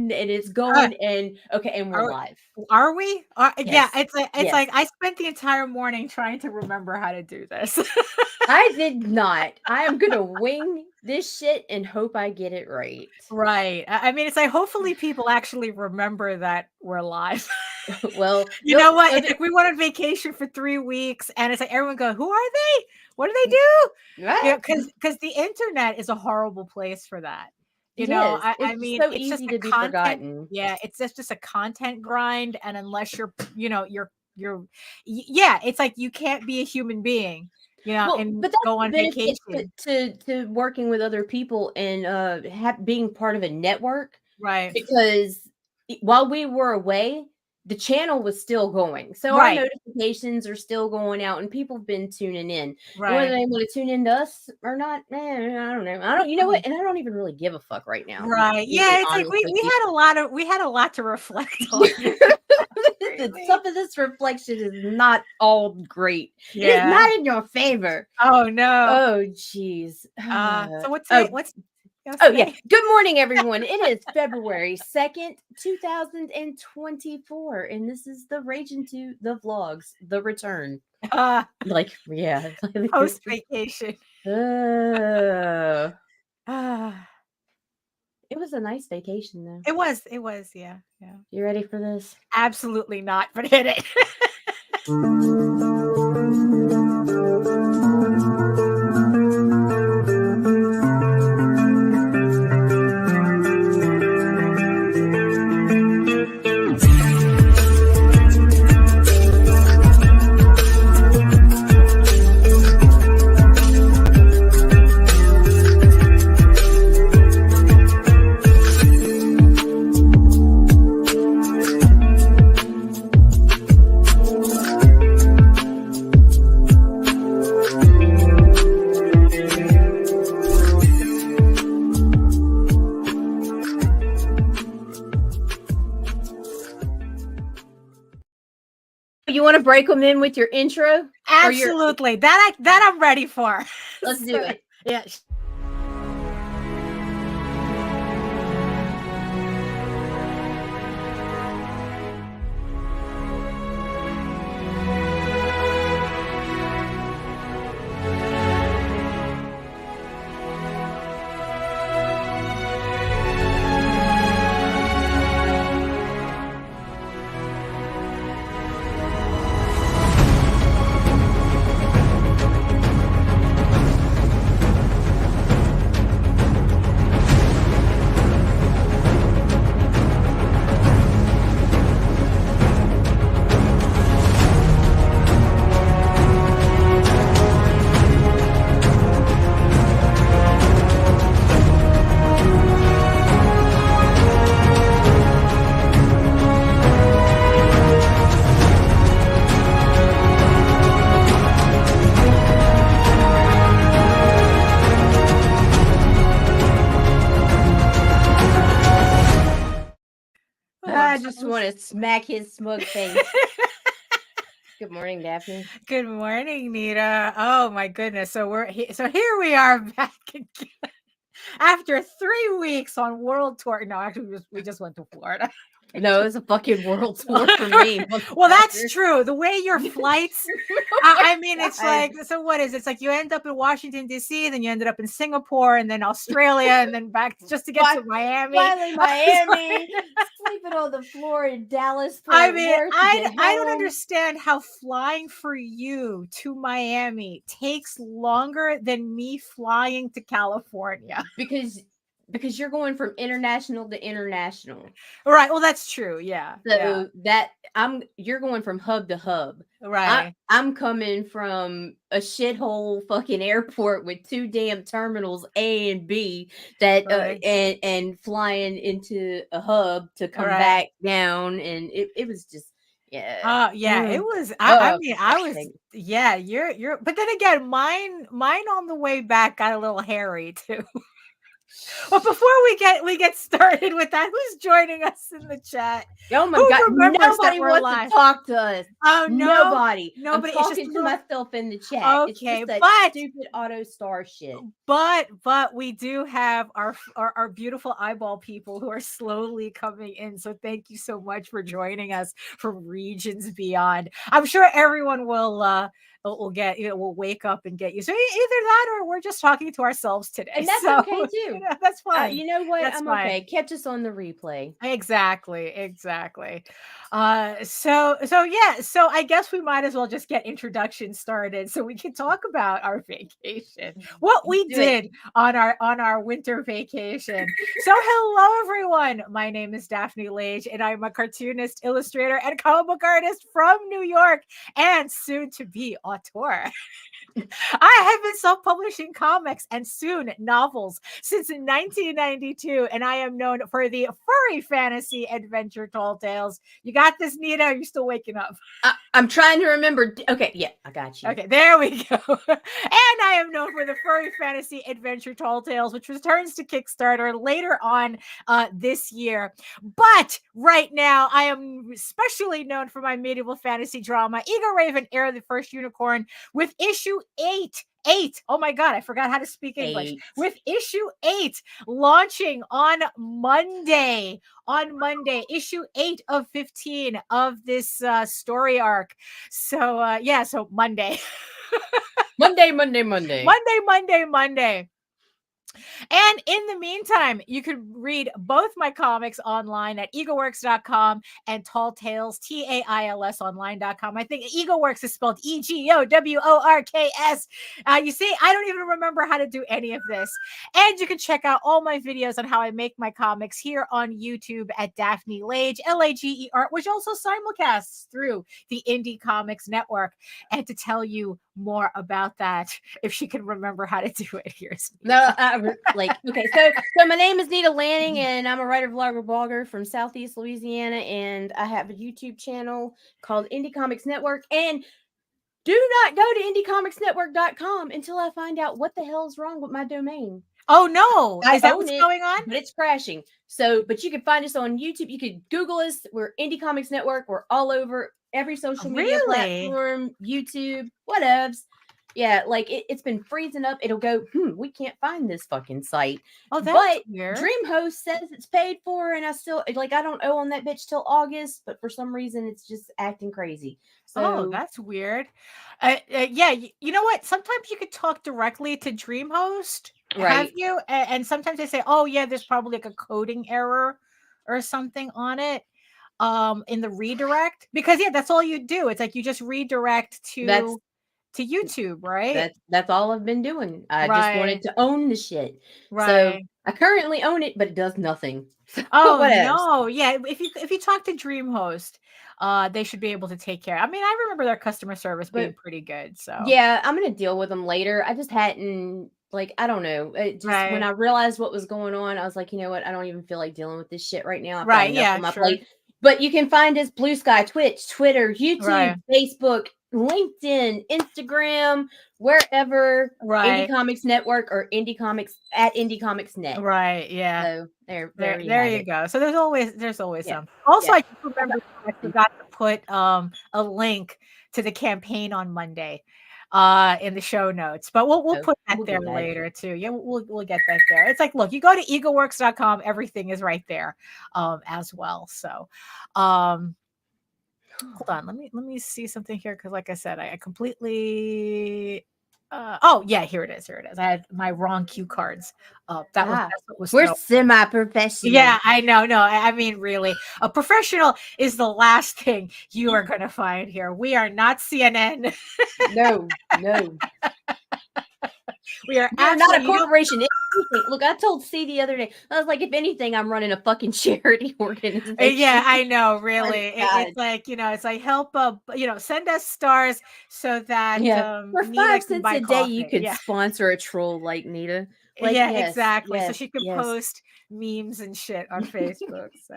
recording and it's going and okay, and we're live. Are we? Yeah, Yes. it's like I spent the entire morning trying to remember how to do this. I did not. I am gonna wing this shit and hope I get it right. Right. I mean, it's like hopefully people actually remember that we're live. Well, You know what? It's like we went on vacation for 3 weeks, and it's like everyone go, "Who are they? What do they do?" right? You know, because the internet is a horrible place for that. You know, I mean, so it's just easy a to be content. forgotten. Yeah, it's just a content grind, and unless you're, yeah, it's like you can't be a human being, and but that's go the on benefit vacation. to working with other people and being part of a network, Right. because while we were away, the channel was still going, so our Right. notifications are still going out, and people have been tuning in. Right. And whether they want to tune into us or not, I don't know. I don't, you know what? And I don't even really give a fuck right now. Right. Yeah, it's like we had a lot to reflect on. Some of this reflection is not all great. Yeah. It is not in your favor. Oh no. Oh jeez. So what's today? Oh yeah. Good morning, everyone. It is February 2nd, 2024, and this is the Rage Into the Vlogs, the return. Post vacation. It was a nice vacation, though. It was, yeah. You ready for this? Absolutely not, but hit it. You want to break them in with your intro? Absolutely. That I'm ready for. Let's do it. Yeah. I just want to smack his smug face. Good morning, Daphne. Good morning, Nita. Oh my goodness. So here we are back again after 3 weeks on world tour. No, actually, we just went to Florida. No, it was a fucking world tour for me. Well, that's true. The way your flights, I mean, it's like, so what is it? It's like you end up in Washington, D.C., then you ended up in Singapore, and then Australia, and then back just to get to Miami. Finally, Miami. Sleeping on the floor in Dallas. I mean, I don't understand how flying for you to Miami takes longer than me flying to California. Because you're going from international to international. Right. Well, that's true. Yeah. So you're going from hub to hub. Right. I'm coming from a shithole fucking airport with 2 damn terminals, A and B, that and flying into a hub to come back down, and it was just it was. I mean, I was. Yeah, you're. But then again, mine on the way back got a little hairy too. Well, before we get started with that, who's joining us in the chat? Oh my Who God! remembers that Nobody we're wants live? to talk to us. Oh no, Nobody. nobody. I'm It's just talking a to little. myself in the chat. It's Okay, just that but stupid auto star shit. but we do have our beautiful eyeball people who are slowly coming in. So thank you so much for joining us from regions beyond. I'm sure everyone will get, you know, will wake up and get you. So either that or we're just talking to ourselves today. And that's so, okay too. You know, that's fine. You know what? That's I'm fine. okay. Catch us on the replay. Exactly. So I guess we might as well just get introductions started so we can talk about our vacation, what we did on our winter vacation. So hello everyone, my name is Daphne Lage and I'm a cartoonist, illustrator, and comic book artist from New York and soon to be auteur. I have been self-publishing comics and soon novels since 1992, and I am known for the furry fantasy adventure tall tales. You got this, Nita? Are you still waking up? I'm trying to remember. Okay, yeah, I got you. Okay, there we go. And I am known for the furry fantasy adventure tall tales, which returns to Kickstarter later on this year. But right now, I am especially known for my medieval fantasy drama, Eagle Raven, Heir of the First Unicorn, with issue 8. Oh my God, I forgot how to speak English. 8. With issue 8 launching on Monday. Issue 8 of 15 of this story arc. So so Monday. Monday. And in the meantime, you could read both my comics online at eagleworks.com and Tall Tales, TAILS online.com. I think Eagleworks is spelled EGOWORKS. You see, I don't even remember how to do any of this. And you can check out all my videos on how I make my comics here on YouTube at Daphne Lage, LAGER, which also simulcasts through the Indie Comics Network. And to tell you more about that, if she can remember how to do it, here's me. No, okay, so my name is Nita Lanning, and I'm a writer, vlogger, blogger from Southeast Louisiana, and I have a YouTube channel called Indie Comics Network. And do not go to indiecomicsnetwork.com until I find out what the hell is wrong with my domain. Oh no! Is that what's going on? But it's crashing. So, but you can find us on YouTube. You could Google us. We're Indie Comics Network. We're all over every social media platform, YouTube, whatevs. Yeah, like it's been freezing up. It'll go, we can't find this fucking site. Oh, that's weird. DreamHost says it's paid for, and I still, I don't owe on that bitch till August, but for some reason it's just acting crazy. So that's weird. Yeah, you know what? Sometimes you could talk directly to DreamHost. Right. Have you? And sometimes they say, oh yeah, there's probably like a coding error or something on it. In the redirect, because that's all you do. It's like you just redirect to YouTube, right? That's all I've been doing. I just wanted to own the shit. Right. So I currently own it, but it does nothing. Oh no, yeah. If you talk to DreamHost, they should be able to take care. I mean, I remember their customer service being pretty good. So yeah, I'm gonna deal with them later. I just hadn't, I don't know. It just when I realized what was going on, I was like, you know what? I don't even feel like dealing with this shit right now. I've got enough on my plate. But you can find us Blue Sky, Twitch, Twitter, YouTube, Facebook, LinkedIn, Instagram, wherever. Indie Comics Network or Indie Comics at Indie Comics Net. Right. Yeah. So there you go. So there's always some. Also, I just remember I forgot to put a link to the campaign on Monday in the show notes, but we'll put that there later too. Yeah, we'll get that there. It's like, look, you go to eagleworks.com, everything is right there as well. So hold on, let me see something here, because like I said, I completely here it is. I had my wrong cue cards. That's what was we're semi-professional. Yeah, I know. No, I mean, really, a professional is the last thing you are going to find here. We are not CNN. No. We are not a corporation. Look, I told C the other day, I was like, if anything, I'm running a fucking charity organization. Yeah, I know, really. It's like, it's like, help, send us stars so that for 5 cents a day, you could sponsor a troll like Nita. Exactly. So she could post memes and shit on Facebook. So,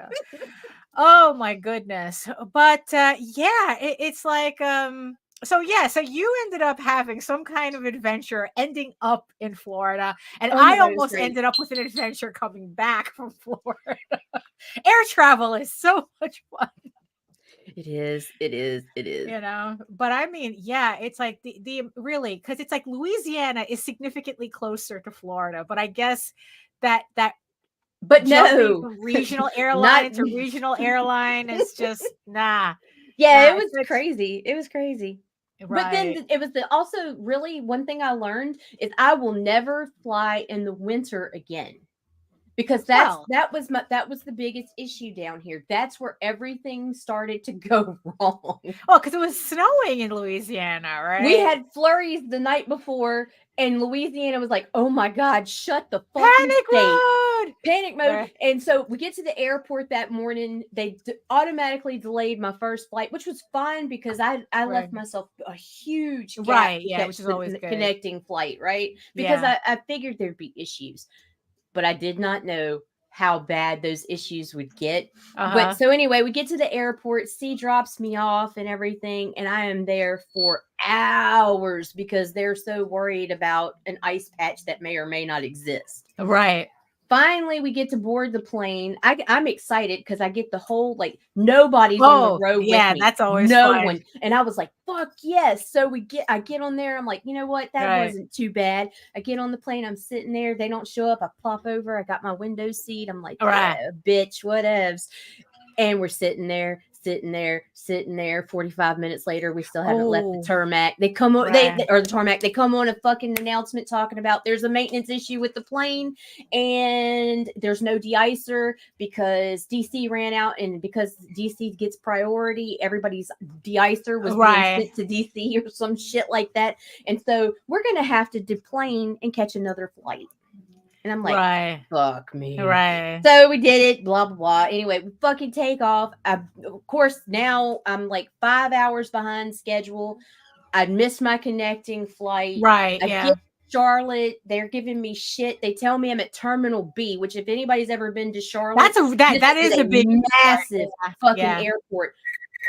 oh my goodness. But it's like, So you ended up having some kind of adventure ending up in Florida, and Oh my I God, it was almost great. ended up with an adventure coming back from Florida. Air travel is so much fun. It is. It is. It is. But I mean, yeah, it's like the really, because it's like Louisiana is significantly closer to Florida, but I guess that But jumping no, from regional not. airline to regional airline is just nah. Yeah, it was It's crazy. It was crazy. But then right. it was also really one thing I learned is I will never fly in the winter again. Because Well, that was the biggest issue down here. That's where everything started to go wrong. because it was snowing in Louisiana, We right? had flurries the night before, and Louisiana was like, "Oh my God, shut the fucking Panic state." mode. Panic mode. Right. And so we get to the airport that morning. They automatically delayed my first flight, which was fine because I Right. left myself a huge gap Right. to Yeah, which catch is always the good. connecting flight, right? Because Yeah. I figured there'd be issues, but I did not know how bad those issues would get. But Uh-huh. so anyway, we get to the airport, C drops me off and everything, and I am there for hours because they're so worried about an ice patch that may or may not exist. Right. Finally, we get to board the plane. I'm excited because I get the whole like nobody's on the Oh, row with yeah, me, that's always no fun. one, and I was like, "Fuck yes!" So I get on there. I'm like, you know what? That Right. wasn't too bad. I get on the plane. I'm sitting there. They don't show up. I plop over. I got my window seat. I'm like, Right. yeah, bitch, whatevs. And we're sitting there, sitting there, sitting there. 45 minutes later, we still haven't left the Oh, tarmac. They come on, right. or the tarmac. They come on a fucking announcement talking about there's a maintenance issue with the plane, and there's no de-icer because DC ran out, and because DC gets priority, everybody's de-icer was being Right. sent to DC or some shit like that, and so we're gonna have to deplane and catch another flight. And I'm like, Right. fuck me. Right. So we did it, blah, blah, blah. Anyway, we fucking take off. Of course, now I'm like 5 hours behind schedule. I missed my connecting flight. Right. I Yeah. get Charlotte. They're giving me shit. They tell me I'm at Terminal B, which if anybody's ever been to Charlotte, That this is is a a big massive fucking yeah. airport.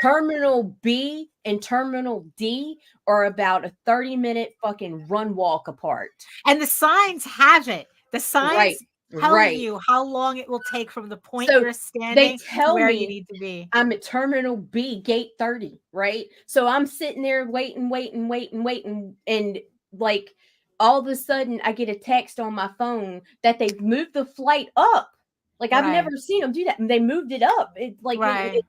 Terminal B and Terminal D are about a 30-minute fucking run walk apart. And the signs have it. The Right. signs tell Right. you how long it will take from the point So you're they standing to tell where you me need to be. I'm at Terminal B, gate 30, right? So I'm sitting there waiting. And like all of a sudden, I get a text on my phone that they've moved the flight up. Like I've Right. never seen them do that. And they moved it up. Right.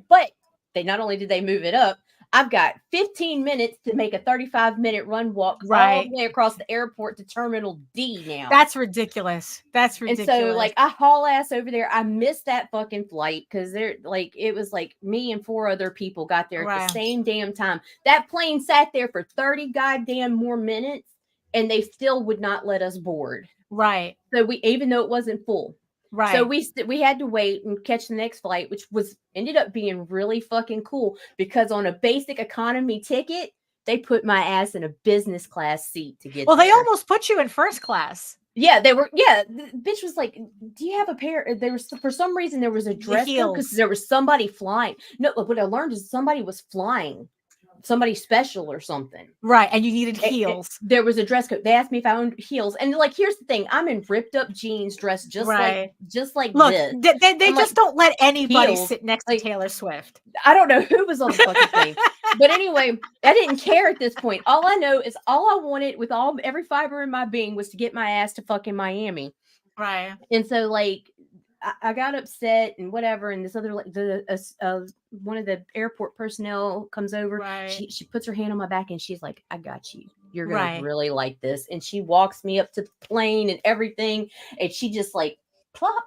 But they not only did they move it up, I've got 15 minutes to make a 35-minute run walk all Right. the way across the airport to Terminal D now. That's ridiculous. That's And so, ridiculous. like, I haul ass over there. I missed that fucking flight because they're like, it was like me and 4 other people got there at the Right. same damn time. That plane sat there for 30 goddamn more minutes and they still would not let us board. Right. So even though it wasn't full. Right. So we had to wait and catch the next flight, which ended up being really fucking cool because on a basic economy ticket, they put my ass in a business class seat to get Well, there. they almost put you in first class. Yeah, they were. Yeah, the bitch was like, "Do you have a pair?" There was for some reason there was a dress code because there was somebody flying. No, what I learned is somebody was flying, somebody special or something. Right, and you needed heels. There was a dress code. They asked me if I owned heels, and like, here's the thing: I'm in ripped up jeans, dressed just like Look, this. they just like, don't let anybody heels, sit next to Taylor Swift. I don't know who was on the fucking plane. But anyway, I didn't care at this point. All I know is all I wanted with every fiber in my being was to get my ass to fucking Miami. Right. And so like I got upset and whatever. And this other one of the airport personnel comes over. Right. She puts her hand on my back and she's like, "I got you. You're gonna really like this." And she walks me up to the plane and everything. And she just like plop.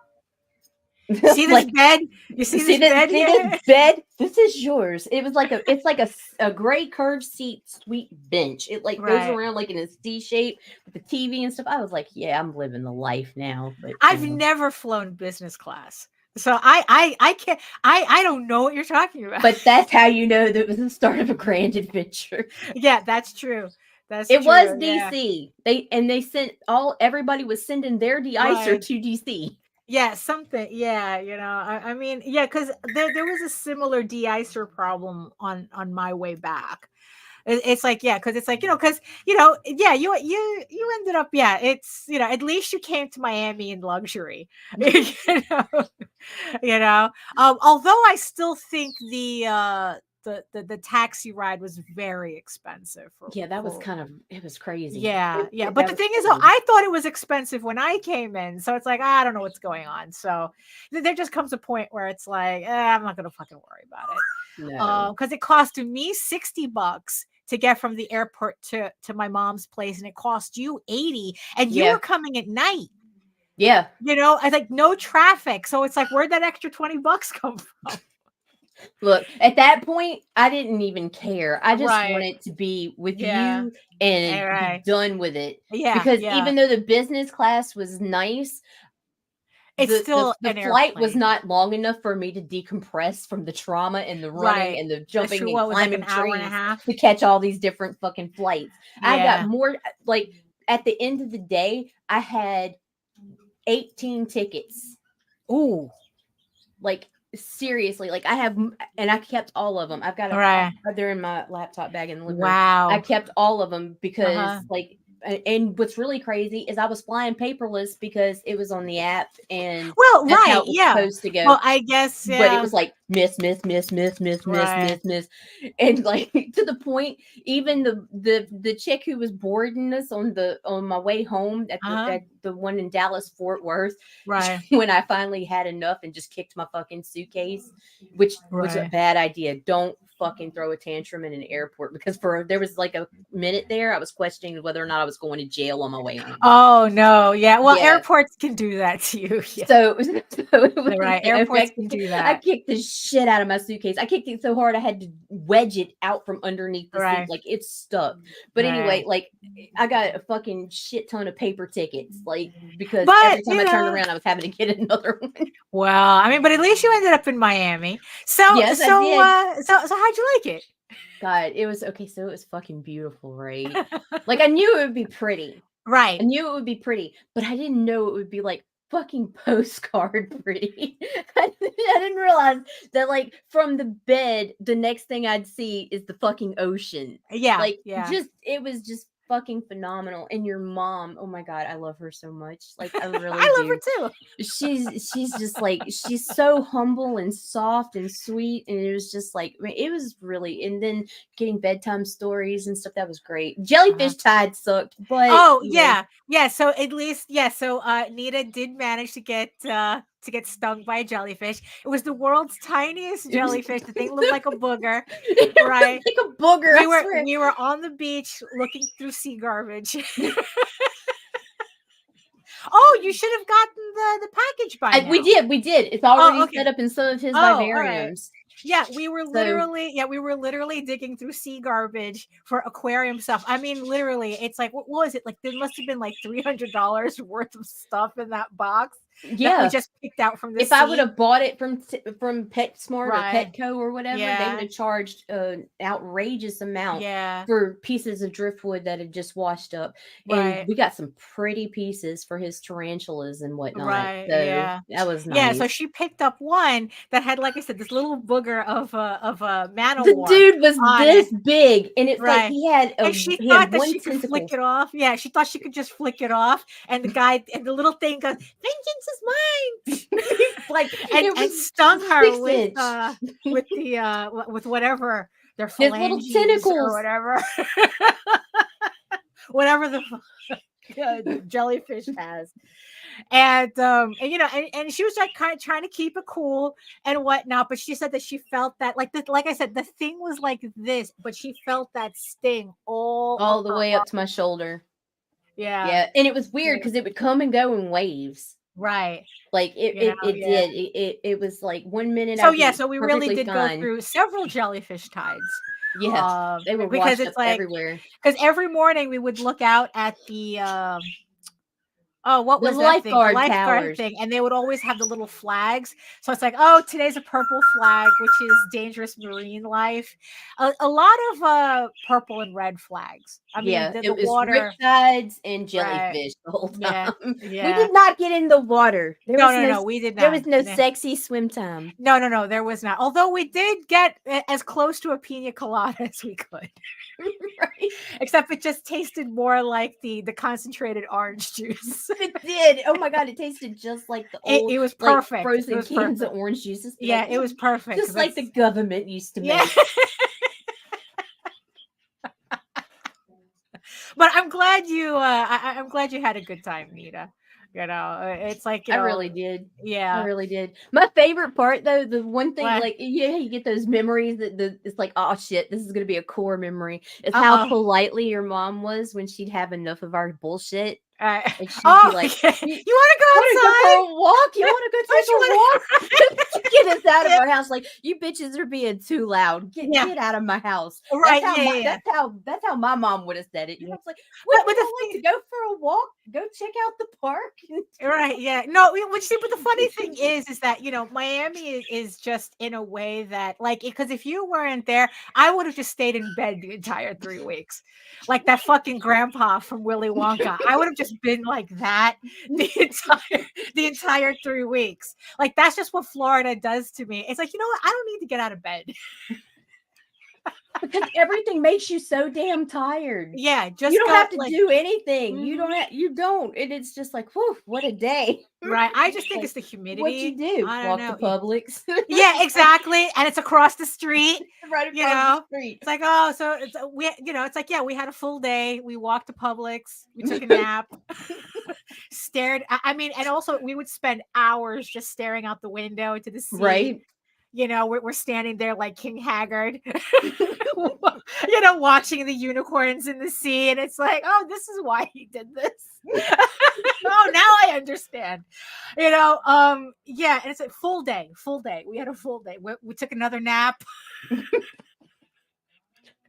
See this bed? You see this bed here? This bed? This is yours. It was like it's like a gray curved seat, sweet bench. It like goes around like in a C shape with the TV and stuff. I was like, yeah, I'm living the life now. But I've never flown business class. So I can't I don't know what you're talking about. But that's how you know that it was the start of a grand adventure. Yeah, that's true. It was DC. They sent everybody was sending their de-icer to DC. Yeah, something. Yeah, I mean, yeah, because there was a similar de-icer problem on my way back. It's like, yeah, because it's like, because yeah, you ended up, yeah, it's, at least you came to Miami in luxury. Although I still think the taxi ride was very expensive Yeah, that was it was crazy. Yeah. But the thing is, though, I thought it was expensive when I came in. So it's like, I don't know what's going on. So there just comes a point where it's like, I'm not going to fucking worry about it. No. Because it cost me $60 to get from the airport to my mom's place, and it cost you $80, and you were coming at night. Yeah. I like no traffic. So it's like, where'd that extra $20 come from? Look, at that point, I didn't even care. I just wanted to be with you and be done with it. Yeah. Because even though the business class was nice, it's still the flight was not long enough for me to decompress from the trauma and the running and the jumping and climbing trees to catch all these different fucking flights. Yeah. I got more, like, at the end of the day, I had 18 tickets. Ooh. Like, seriously, like, and I kept all of them. I've got they're in my laptop bag in the living room. I kept all of them because like, and what's really crazy is I was flying paperless because it was on the app, and that's how it was supposed to go. Well, I guess, but it was like miss, and like to the point, even the chick who was boarding us on my way home at the one in Dallas Fort Worth, when I finally had enough and just kicked my fucking suitcase, which was a bad idea. Don't fucking throw a tantrum in an airport, because there was like a minute there I was questioning whether or not I was going to jail on my way home. Oh no, yeah. Well, airports can do that to you. Yeah. So it was airports can do that. I kicked the shit out of my suitcase. I kicked it so hard I had to wedge it out from underneath the seat, like it's stuck. But anyway, like I got a fucking shit ton of paper tickets, like, because every time I turned around I was having to get another one. Well, I mean, but at least you ended up in Miami. So yes, I did. So how'd you like it? God, it was okay. So it was fucking beautiful, right? Like, I knew it would be pretty, right? I knew it would be pretty, but I didn't know it would be like fucking postcard pretty. I didn't realize that, like, from the bed, the next thing I'd see is the fucking ocean. Yeah, like, it was just fucking phenomenal. And your mom, oh my God, I love her so much. Like, I really I love her too. She's just like, she's so humble and soft and sweet, and it was just like, I mean, it was really, and then getting bedtime stories and stuff, that was great. Jellyfish tide sucked, but yeah. So at least, so Nita did manage to get stung by a jellyfish. It was the world's tiniest jellyfish. The thing looked like a booger, right? Like a booger. We were on the beach looking through sea garbage. Oh, you should have gotten the package by now. We did. It's already set up in some of his vivariums. Yeah, we were literally digging through sea garbage for aquarium stuff. I mean, literally, it's like, what was it? Like, there must have been like $300 worth of stuff in that box. Yeah, we just picked out from the If I would have bought it from PetSmart or Petco or whatever, they would have charged an outrageous amount for pieces of driftwood that had just washed up. And we got some pretty pieces for his tarantulas and whatnot. So that was nice. Yeah, so she picked up one that had, like I said, this little booger of a man-o-war. The dude was this big, and it's like he had and she thought that she could flick it off. Yeah, she thought she could just flick it off, and the guy and the little thing goes, "Vengeance is mine!" Like, and stung her with whatever their phalanges little tentacles or whatever, whatever the jellyfish has. And and she was like kind of trying to keep it cool and whatnot, but she said that she felt that, like I said, the thing was like this, but she felt that sting all the way up to my shoulder. Yeah, and it was weird because it would come and go in waves. Right. Like it was like 1 minute. So we really did go through several jellyfish tides. Yeah, they were because it's like everywhere. Because every morning we would look out at the Oh, what The was that thing? The lifeguard lifeguard towers. thing. And they would always have the little flags. So it's like, oh, today's a purple flag, which is dangerous marine life. A lot of purple and red flags. I mean, the it was water. riptides and Right. jellyfish the whole Yeah. time. We Yeah. did not get in the water. No, we did not. There was no sexy swim time. No, there was not. Although we did get as close to a pina colada as we could. Right. Except it just tasted more like the concentrated orange juice. It did. Oh my god, it tasted just like the old. It was perfect. Like, frozen cans perfect. of orange juices. Yeah, it was perfect. Just like the government used to make. But I'm glad you. I'm glad you had a good time, Nita. You know, it's like, I really did. Yeah, I really did. My favorite part, though, the one thing, what? like, you get those memories that it's like, oh shit, this is gonna be a core memory. It's how politely your mom was when she'd have enough of our bullshit. And she'd be like, you want to go outside? For a walk? You want to go take a walk? Get us out of our house! Like, you bitches are being too loud. Get out of my house. Right? That's how my mom would have said it. You know, it's like, what would you like to go for a walk? Go check out the park. Right? Yeah. No. But the funny thing is that Miami is just in a way that, like, because if you weren't there, I would have just stayed in bed the entire 3 weeks, like that fucking grandpa from Willy Wonka. I would have just been like that the entire 3 weeks. Like, that's just what Florida does to me. It's like, you know what? I don't need to get out of bed. Because everything makes you so damn tired. Yeah, just you don't have to do anything. Mm-hmm. You don't. And it's just like, whew, what a day. Right. I just think it's the humidity. What you do? Walk to Publix. Yeah, exactly. And it's across the street. Right across the street. It's like, oh, so it's it's like, yeah, we had a full day. We walked to Publix. We took a nap. Stared. I mean, and also we would spend hours just staring out the window into the sea. Right. We're standing there like King Haggard, watching the unicorns in the sea. And it's like, oh, this is why he did this. Oh, now I understand. Yeah. And it's a full day. We had a full day. We took another nap.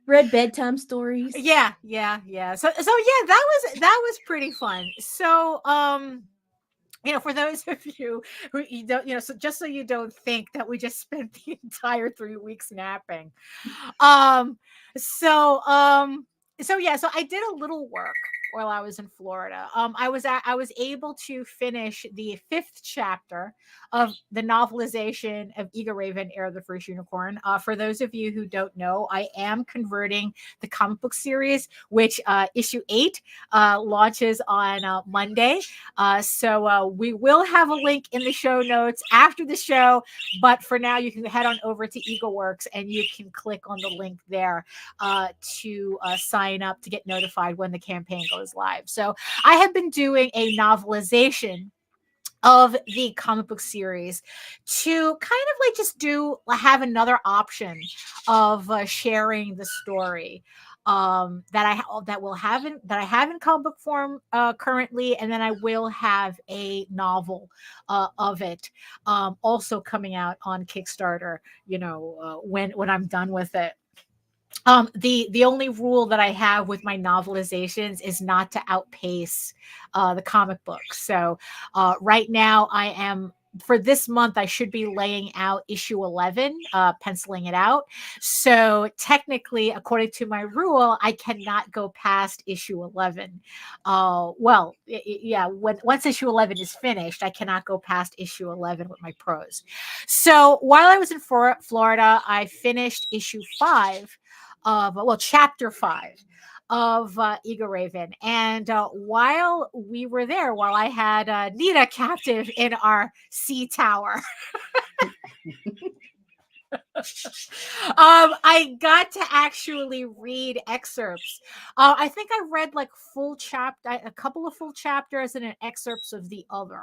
Read bedtime stories. Yeah. So yeah, that was pretty fun. So, for those of you who you don't, so just so you don't think that we just spent the entire 3 weeks napping. So I did a little work while I was in Florida. I was able to finish the 5th chapter of the novelization of Eager Raven, Heir of the First Unicorn. For those of you who don't know, I am converting the comic book series, which issue 8 launches on Monday. So we will have a link in the show notes after the show, but for now you can head on over to EagleWorks and you can click on the link there to sign up to get notified when the campaign goes live. So I have been doing a novelization of the comic book series to kind of like just have another option of sharing the story that I have in comic book form currently, and then I will have a novel of it also coming out on Kickstarter, when I'm done with it. The only rule that I have with my novelizations is not to outpace the comic book. So right now for this month, I should be laying out issue 11, penciling it out. So technically, according to my rule, I cannot go past issue 11. Once issue 11 is finished, I cannot go past issue 11 with my prose. So while I was in Florida, I finished issue 5 chapter 5 of Eager Raven. And while we were there, while I had Nita captive in our sea tower, I got to actually read excerpts. I think I read like a couple of full chapters and an excerpts of the other.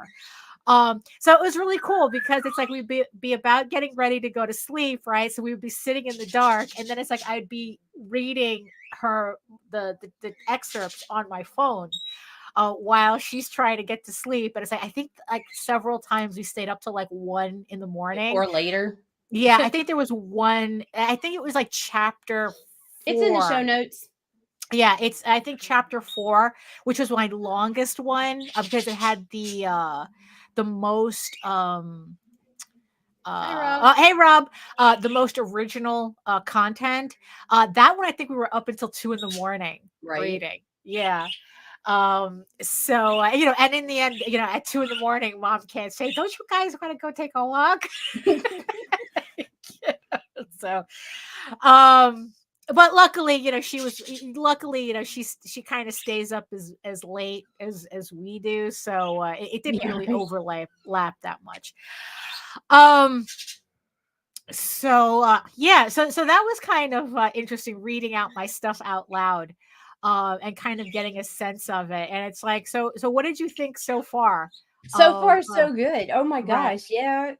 So it was really cool because it's like we'd be about getting ready to go to sleep, right? So we would be sitting in the dark, and then it's like I'd be reading her the excerpts on my phone while she's trying to get to sleep. And it's like I think like several times we stayed up till like 1 a.m. or later. Yeah, I think there was one. I think it was like chapter 4. It's in the show notes. Yeah, it's I think chapter 4, which was my longest one, because it had the most Hi, Rob. hey Rob, the most original content. That one I think we were up until 2 in the morning Right. reading. Yeah. So and in the end, at 2 in the morning, mom can't say, "Don't you guys want to go take a walk?" So but luckily, she kind of stays up as late as we do, so it didn't Yeah. really overlap that much. um so that was kind of interesting, reading out my stuff out loud, and kind of getting a sense of it. And it's like, so what did you think so far So of far, so good. Oh my right gosh. Yeah.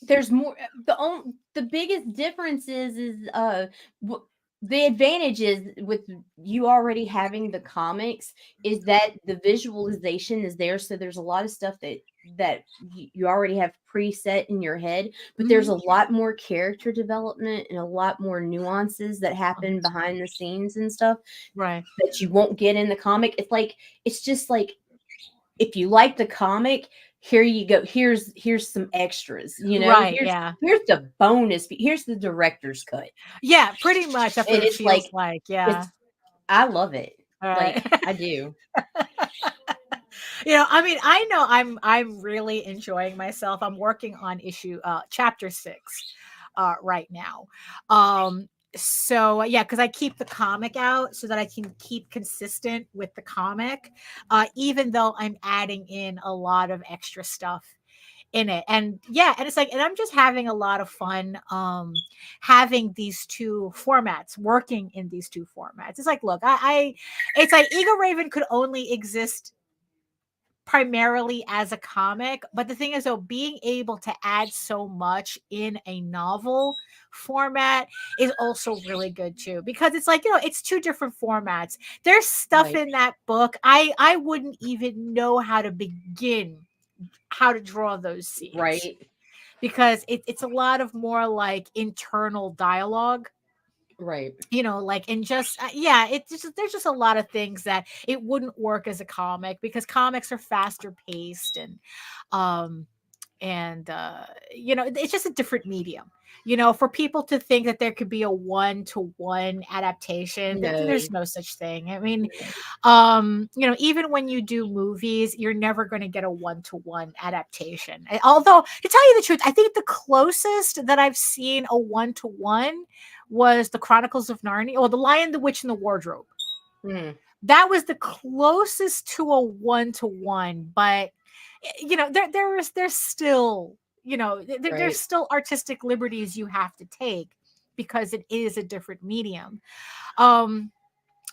There's more. The biggest difference is w- the advantages with you already having the comics is that the visualization is there, so there's a lot of stuff that you already have preset in your head, but there's Mhm. a lot more character development and a lot more nuances that happen behind the scenes and stuff Right. that you won't get in the comic. It's just like, if you like the comic, here you go. Here's some extras. Right, Here's yeah. here's the bonus. Here's the director's cut, Yeah, pretty much that's what and it it's feels like like, yeah. it's. I love it. All Like right. I do. I mean, I know I'm really enjoying myself. I'm working on chapter 6 right now. So yeah, because I keep the comic out so that I can keep consistent with the comic, even though I'm adding in a lot of extra stuff in it. And yeah, and it's like, and I'm just having a lot of fun having these two formats, working in these two formats. It's like, look, I it's like Eagle Raven could only exist primarily as a comic, but the thing is, though, being able to add so much in a novel format is also really good too, because it's like, it's two different formats. There's stuff Right. in that book I wouldn't even know how to begin, how to draw those scenes, Right. because it's a lot of more like internal dialogue, Right. like, and just yeah, it's just, there's just a lot of things that it wouldn't work as a comic, because comics are faster paced, um it's just a different medium. For people to think that there could be a one-to-one adaptation, No. there's no such thing. I mean, even when you do movies, you're never going to get a one-to-one adaptation. Although, to tell you the truth, I think the closest that I've seen a one-to-one was the Chronicles of Narnia, or the Lion, the Witch, and the Wardrobe. Mm, That was the closest to a one-to-one, but there's still, there's right. still artistic liberties you have to take, because it is a different medium. um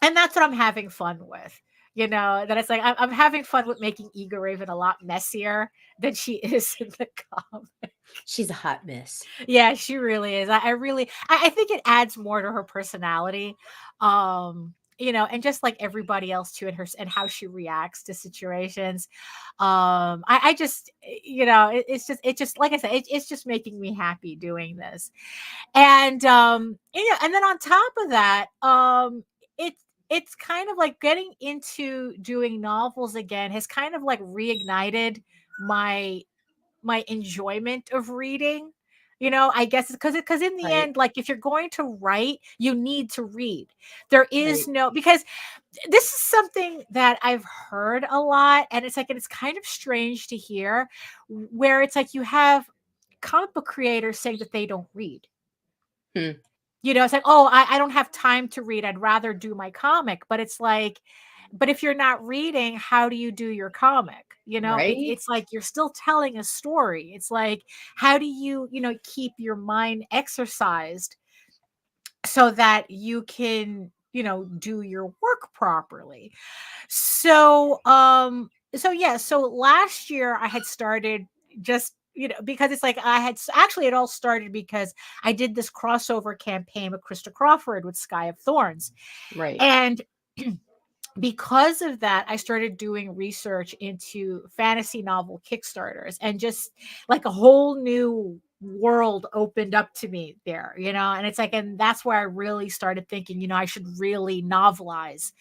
and that's what I'm having fun with. That it's like I'm having fun with making Eagle Raven a lot messier than she is in the comic. She's a hot mess. Yeah, she really is. I think it adds more to her personality. And just like everybody else too, and how she reacts to situations. I just, it's just like I said, it's just making me happy doing this. And then on top of that, it's kind of like getting into doing novels again has kind of like reignited my enjoyment of reading. I guess because in the Right. end, like, if you're going to write, you need to read. There is Right. no, because this is something that I've heard a lot, and it's like, and it's kind of strange to hear, where it's like you have comic book creators saying that they don't read. Hmm. It's like, oh, I don't have time to read. I'd rather do my comic. But it's like, but if you're not reading, how do you do your comic? Right. It's like you're still telling a story. It's like, how do you, keep your mind exercised so that you can, do your work properly? So yeah, so last year I had started, just, because it's like, actually, it all started because I did this crossover campaign with Krista Crawford with Sky of Thorns. Right. And because of that, I started doing research into fantasy novel Kickstarters, and just like a whole new world opened up to me there, you know, and it's like, and that's where I really started thinking, you know, I should really novelize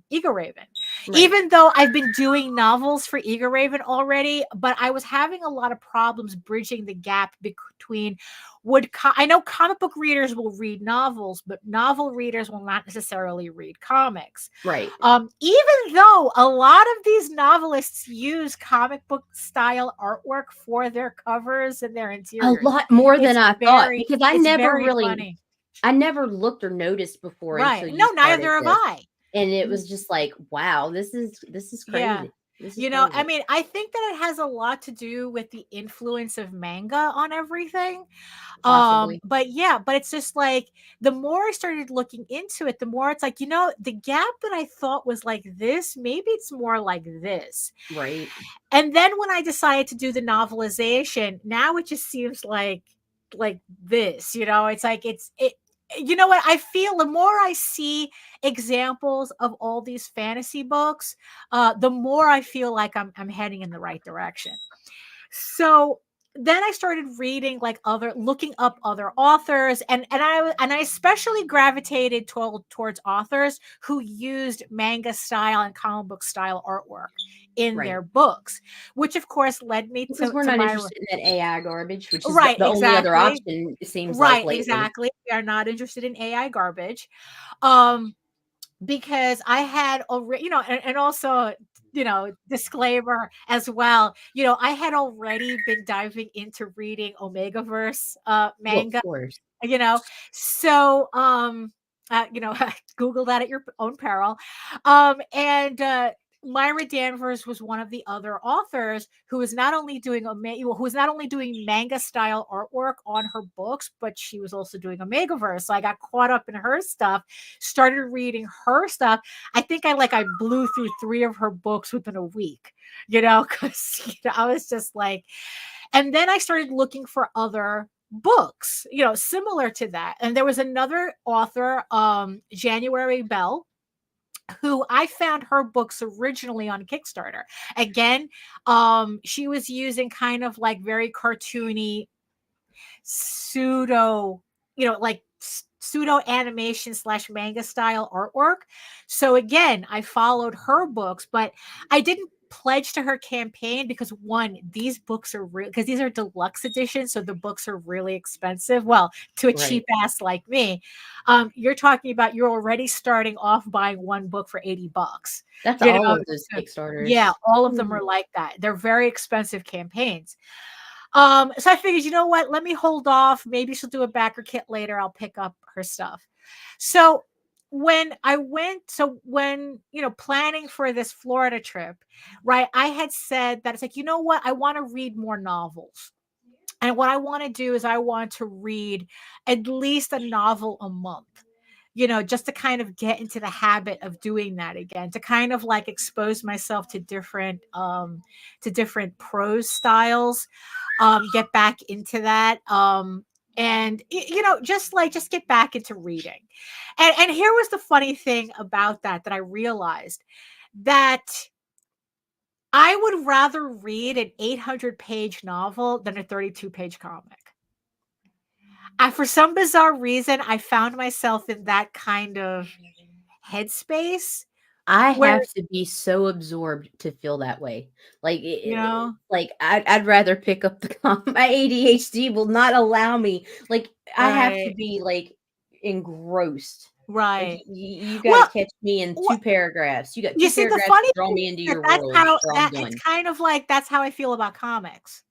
Eagle Raven. Right. Even though I've been doing novels for Eagle Raven already, but I was having a lot of problems bridging the gap between I know comic book readers will read novels, but novel readers will not necessarily read comics. Right. Even though a lot of these novelists use comic book style artwork for their covers and their interiors. A lot more than I thought, because I never I never looked or noticed before. Right. No, neither have I. And it was just like, wow, this is crazy. Yeah. You know, I mean, I think that it has a lot to do with the influence of manga on everything. Possibly. But it's just like, the more I started looking into it, the more it's like, you know, the gap that I thought was like this, maybe it's more like this. Right. And then when I decided to do the novelization, now it just seems like this, you know, it's like, you know what? I feel the more I see examples of all these fantasy books, the more I feel like I'm heading in the right direction. So then I started reading looking up other authors, and I especially gravitated towards authors who used manga style and comic book style artwork in their books, which of course led me because we're not interested in that AI garbage, which is the only other option, it seems like lately. Exactly. We are not interested in AI garbage. Because I had already, you know, and also, you know, disclaimer as well, you know, I had already been diving into reading Omegaverse manga, you know, so you know, Google that at your own peril. And Myra Danvers was one of the other authors who was not only doing manga style artwork on her books, but she was also doing Omegaverse. So I got caught up in her stuff, started reading her stuff. I think I blew through 3 of her books within a week, you know, because you know, I was just like, and then I started looking for other books, you know, similar to that. And there was another author, January Bell, who I found her books originally on Kickstarter. Again, she was using kind of like very cartoony pseudo, you know, like pseudo animation / manga style artwork. So again, I followed her books, but I didn't pledge to her campaign because one, these books are real, because these are deluxe editions, so the books are really expensive. Well, to a cheap ass like me, you're talking about, you're already starting off buying one book for $80. That's all of those Kickstarters. Yeah, all of them are like that. They're very expensive campaigns. So I figured, you know what? Let me hold off. Maybe she'll do a backer kit later. I'll pick up her stuff. So when you know, planning for this Florida trip, right, I had said that it's like, you know what? I want to read more novels. And what I want to do is I want to read at least a novel a month, you know, just to kind of get into the habit of doing that again, to kind of like expose myself to different prose styles, get back into that. And you know, just get back into reading. And here was the funny thing about that I realized, that I would rather read an 800-page novel than a 32-page comic. For some bizarre reason, I found myself in that kind of headspace. I have to be so absorbed to feel that way. Like, you know, like I'd rather pick up my ADHD will not allow me. Like, I have to be like engrossed. Right. Like, you got to catch me in 2 paragraphs. You got 2 paragraphs to draw me into your world. It's kind of like, that's how I feel about comics.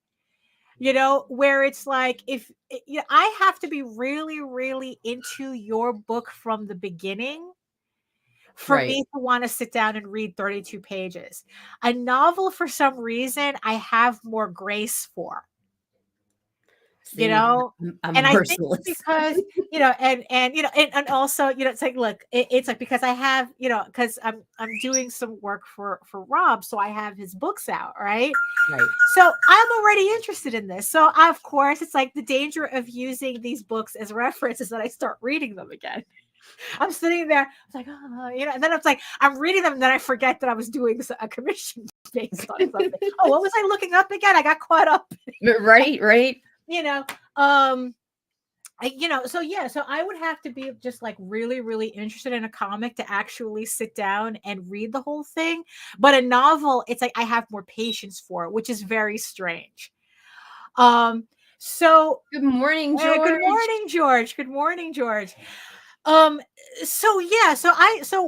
You know, where it's like, if you know, I have to be really, really into your book from the beginning for me to want to sit down and read 32 pages. A novel, for some reason, I have more grace for. See, you know, I'm and merciless. I think because, you know, and you know, and also, you know, it's like, look, it's like, because I have, you know, because I'm doing some work for Rob, so I have his books out, right? So I'm already interested in this. So of course, it's like the danger of using these books as references that I start reading them again. I'm sitting there, it's like, oh, you know, and then it's like, I'm reading them, and then I forget that I was doing a commission based on something. Oh, what was I looking up again? I got caught up. Right. you know, um, so I would have to be just like really, really interested in a comic to actually sit down and read the whole thing. But a novel, it's like I have more patience for it, which is very strange. Um, so Good morning, Good George. morning, George. Good morning, George. Um, so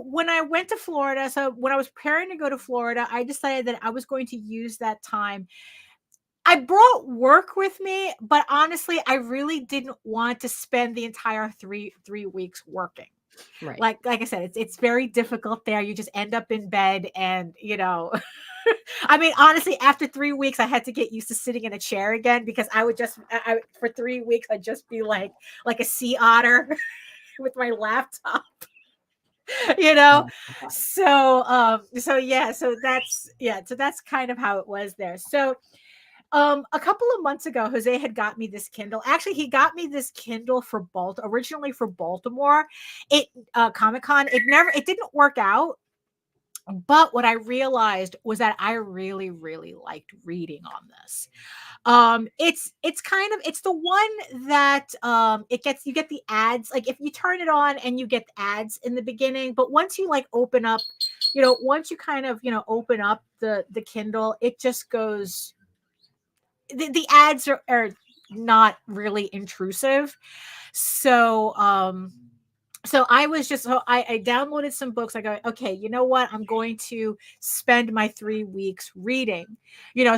when I went to Florida, so when I was preparing to go to Florida, I decided that I was going to use that time. I brought work with me, but honestly, I really didn't want to spend the entire three weeks working. Right. Like I said, it's very difficult there. You just end up in bed, and I mean, honestly, after 3 weeks, I had to get used to sitting in a chair again because I would just for 3 weeks I'd just be like a sea otter with my laptop. you know Oh, God. so that's kind of how it was there. So a couple of months ago, Jose had got me this Kindle. Actually, he got me this Kindle for originally for Baltimore. It Comic-Con. It didn't work out. But what I realized was that I really, really liked reading on this. It's the one that you get the ads. Like if you turn it on and you get ads in the beginning, but once you like open up, once you kind of open up the Kindle, it just goes. The ads are not really intrusive. So I downloaded some books. I go, okay, you know what? I'm going to spend my 3 weeks reading.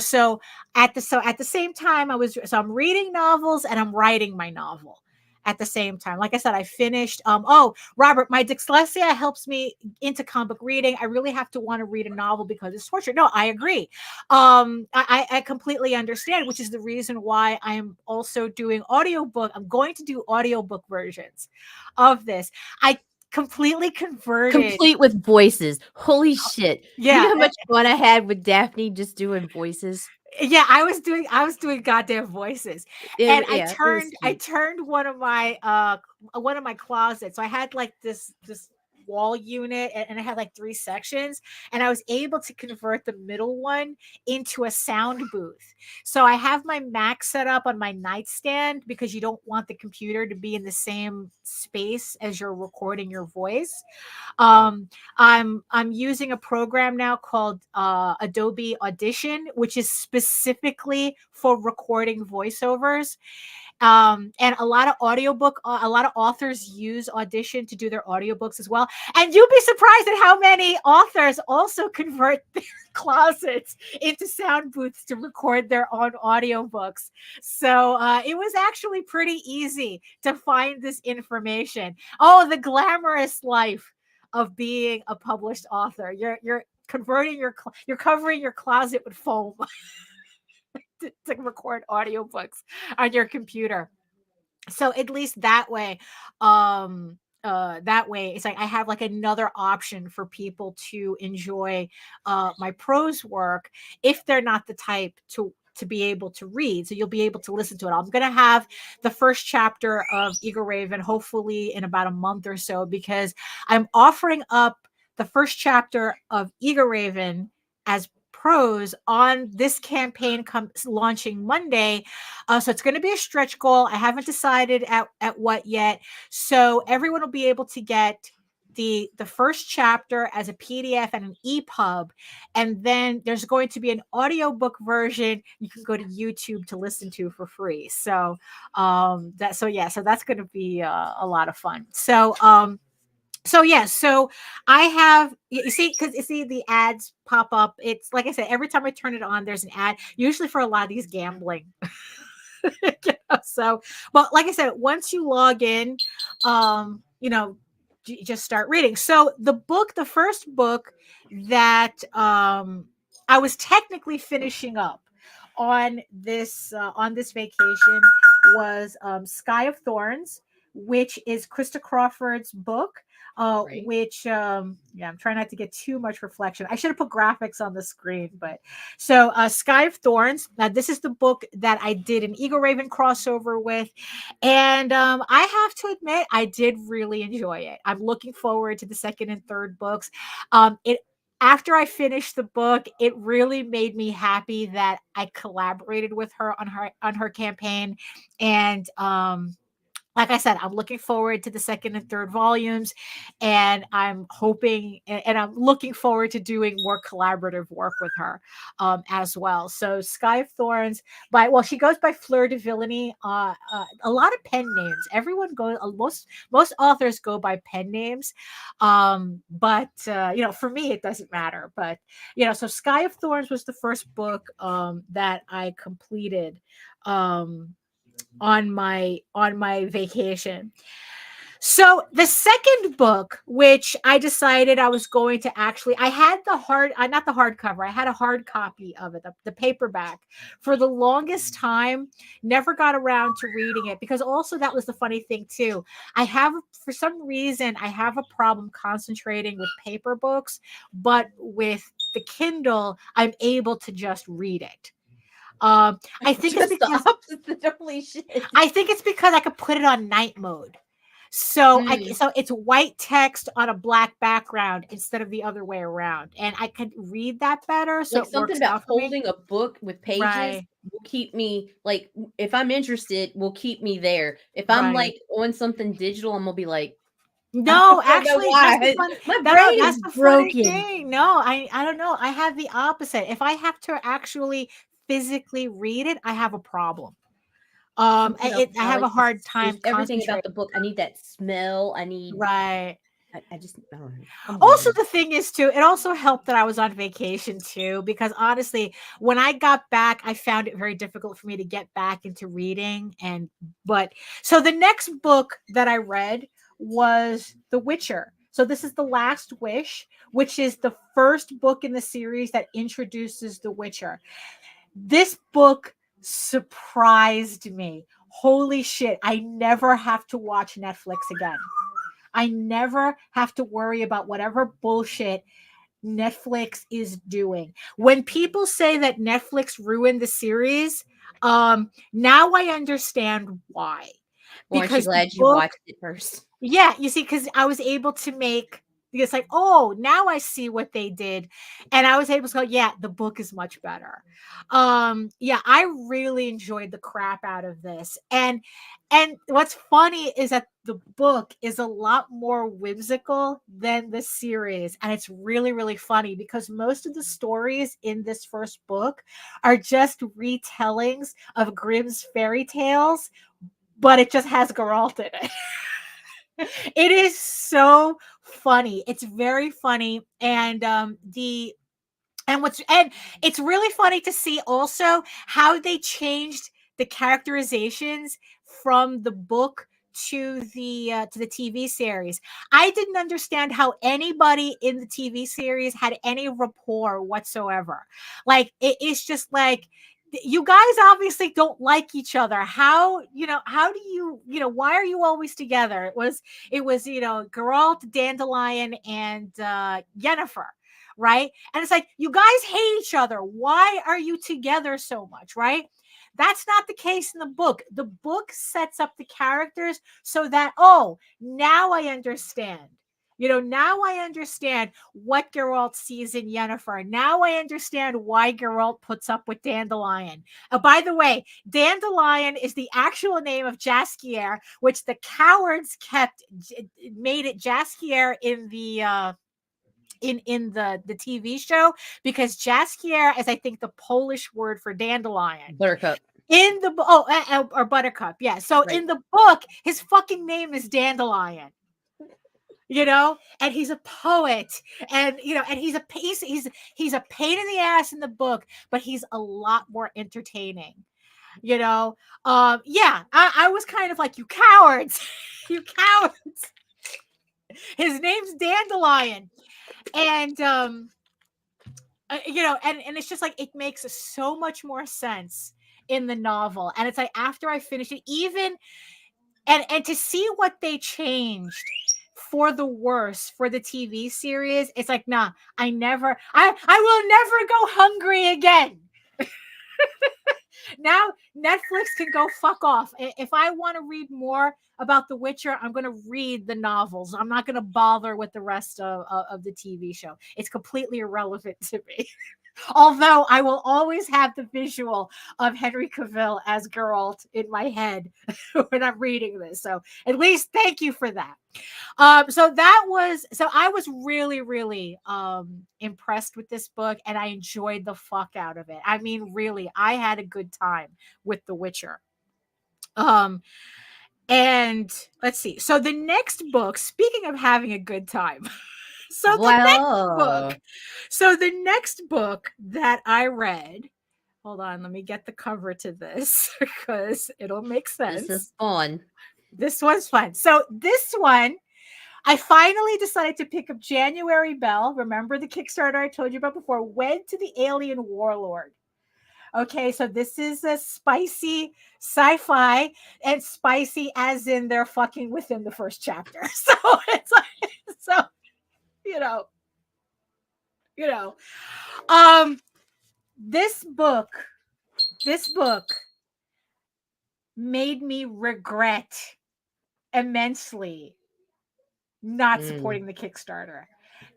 So at the same time I'm reading novels and I'm writing my novel at the same time. Like I said, I finished Robert, my dyslexia helps me into comic reading. I really have to want to read a novel because it's torture. No, I agree. I completely understand, which is the reason why I am also doing audiobook. I'm going to do audiobook versions of this. I completely converted. Complete with voices. Holy shit. You know Yeah, how much fun I had with Daphne just doing voices? yeah. I was doing goddamn voices, and Yeah, it was I cute. turned one of my closets. So I had like this wall unit, and it had like 3 sections, and I was able to convert the middle one into a sound booth. So I have my Mac set up on my nightstand because you don't want the computer to be in the same space as you're recording your voice. Right. I'm using a program now called Adobe Audition, which is specifically for recording voiceovers. And a lot of authors use Audition to do their audiobooks as well. And you'd be surprised at how many authors also convert their closets into sound booths to record their own audiobooks. So it was actually pretty easy to find this information. Oh, the glamorous life of being a published author. You're you're covering your closet with foam to record audiobooks on your computer. So at least that way it's like I have like another option for people to enjoy my prose work if they're not the type to be able to read. So you'll be able to listen to it. I'm going to have the first chapter of Eagle Raven hopefully in about a month or so, because I'm offering up the first chapter of Eagle Raven as prose on this campaign launching Monday. So it's going to be a stretch goal. I haven't decided at what yet. So everyone will be able to get the first chapter as a PDF and an EPUB, and then there's going to be an audiobook version you can go to YouTube to listen to for free. So so that's going to be a lot of fun. So I have, you see, because you see the ads pop up. It's like I said, every time I turn it on, there's an ad, usually for a lot of these gambling. So, but like I said, once you log in, just start reading. So the first book that I was technically finishing up on this vacation was Sky of Thorns, which is Krista Crawford's book. Right. Which yeah, I'm trying not to get too much reflection. I should have put graphics on the screen, but so Sky of Thorns. Now this is the book that I did an Eagle Raven crossover with, and I have to admit I did really enjoy it. I'm looking forward to the second and third books. It after I finished the book, it really made me happy that I collaborated with her on her campaign. And like I said, I'm looking forward to the second and third volumes, and I'm hoping and I'm looking forward to doing more collaborative work with her as well. So Sky of Thorns, she goes by Fleur de Villainy. A lot of pen names. Everyone goes. Most authors go by pen names, but for me it doesn't matter. But so Sky of Thorns was the first book that I completed. On my vacation. So the second book, which I decided I was going to I had not the hardcover, I had a hard copy of it, the paperback for the longest time, never got around to reading it because also that was the funny thing too. For some reason, I have a problem concentrating with paper books, but with the Kindle, I'm able to just read it. I think it's because the opposite. Holy shit. I think it's because I could put it on night mode. So so it's white text on a black background instead of the other way around, and I could read that better. So like something about holding a book with pages will keep me like if I'm interested, will keep me there. If I'm like on something digital, I'm gonna be like, no, actually, that's my brain is broken. Thing. No, I don't know. I have the opposite. If I have to actually physically read it, I have a problem. I have a hard time. Everything about the book. I need that smell. I need right. I just I don't know. Also, the thing is too, it also helped that I was on vacation too, because honestly, when I got back, I found it very difficult for me to get back into reading. So the next book that I read was The Witcher. So this is The Last Wish, which is the first book in the series that introduces The Witcher. This book surprised me. Holy shit. I never have to watch Netflix again. I never have to worry about whatever bullshit Netflix is doing. When people say that Netflix ruined the series, now I understand why. Well, aren't you glad you watched it first? Yeah, you see, because I was able to make it's like, oh, now I see what they did. And I was able to go, yeah, the book is much better. I really enjoyed the crap out of this. And what's funny is that the book is a lot more whimsical than the series. And it's really, really funny because most of the stories in this first book are just retellings of Grimm's fairy tales, but it just has Geralt in it. It is so funny. It's very funny. And it's really funny to see also how they changed the characterizations from the book to the TV series. I didn't understand how anybody in the TV series had any rapport whatsoever. Like it's just like, you guys obviously don't like each other. How do you, why are you always together? It was Geralt, Dandelion, and Yennefer, right? And it's like, you guys hate each other. Why are you together so much, right? That's not the case in the book. The book sets up the characters so that, oh, now I understand. Now I understand what Geralt sees in Yennefer. Now I understand why Geralt puts up with Dandelion. By the way, Dandelion is the actual name of Jaskier, which the cowards made it Jaskier in the in the TV show, because Jaskier is, I think, the Polish word for dandelion. Buttercup. In the or Buttercup, yeah. So right. In the book, his fucking name is Dandelion. And he's a poet, and and he's a pain in the ass in the book, but he's a lot more entertaining. I was kind of like, you cowards, you cowards. His name's Dandelion, and and it's just like, it makes so much more sense in the novel. And it's like, after I finished it, even and to see what they changed for the worse for the TV series, it's like, nah, I will never go hungry again. Now Netflix can go fuck off. If I want to read more about The Witcher, I'm going to read the novels. I'm not going to bother with the rest of the TV show. It's completely irrelevant to me. Although I will always have the visual of Henry Cavill as Geralt in my head when I'm reading this. So at least thank you for that. So I was really, really impressed with this book, and I enjoyed the fuck out of it. I mean, really, I had a good time with The Witcher. And let's see. So the next book, speaking of having a good time, the next book that I read, hold on, let me get the cover to this because it'll make sense. This is fun. This one's fun. So this one, I finally decided to pick up January Bell. Remember the Kickstarter I told you about before? Wed to the Alien Warlord. Okay, so this is a spicy sci-fi, and spicy as in they're fucking within the first chapter. So it's like, so you know, this book made me regret immensely not supporting the Kickstarter,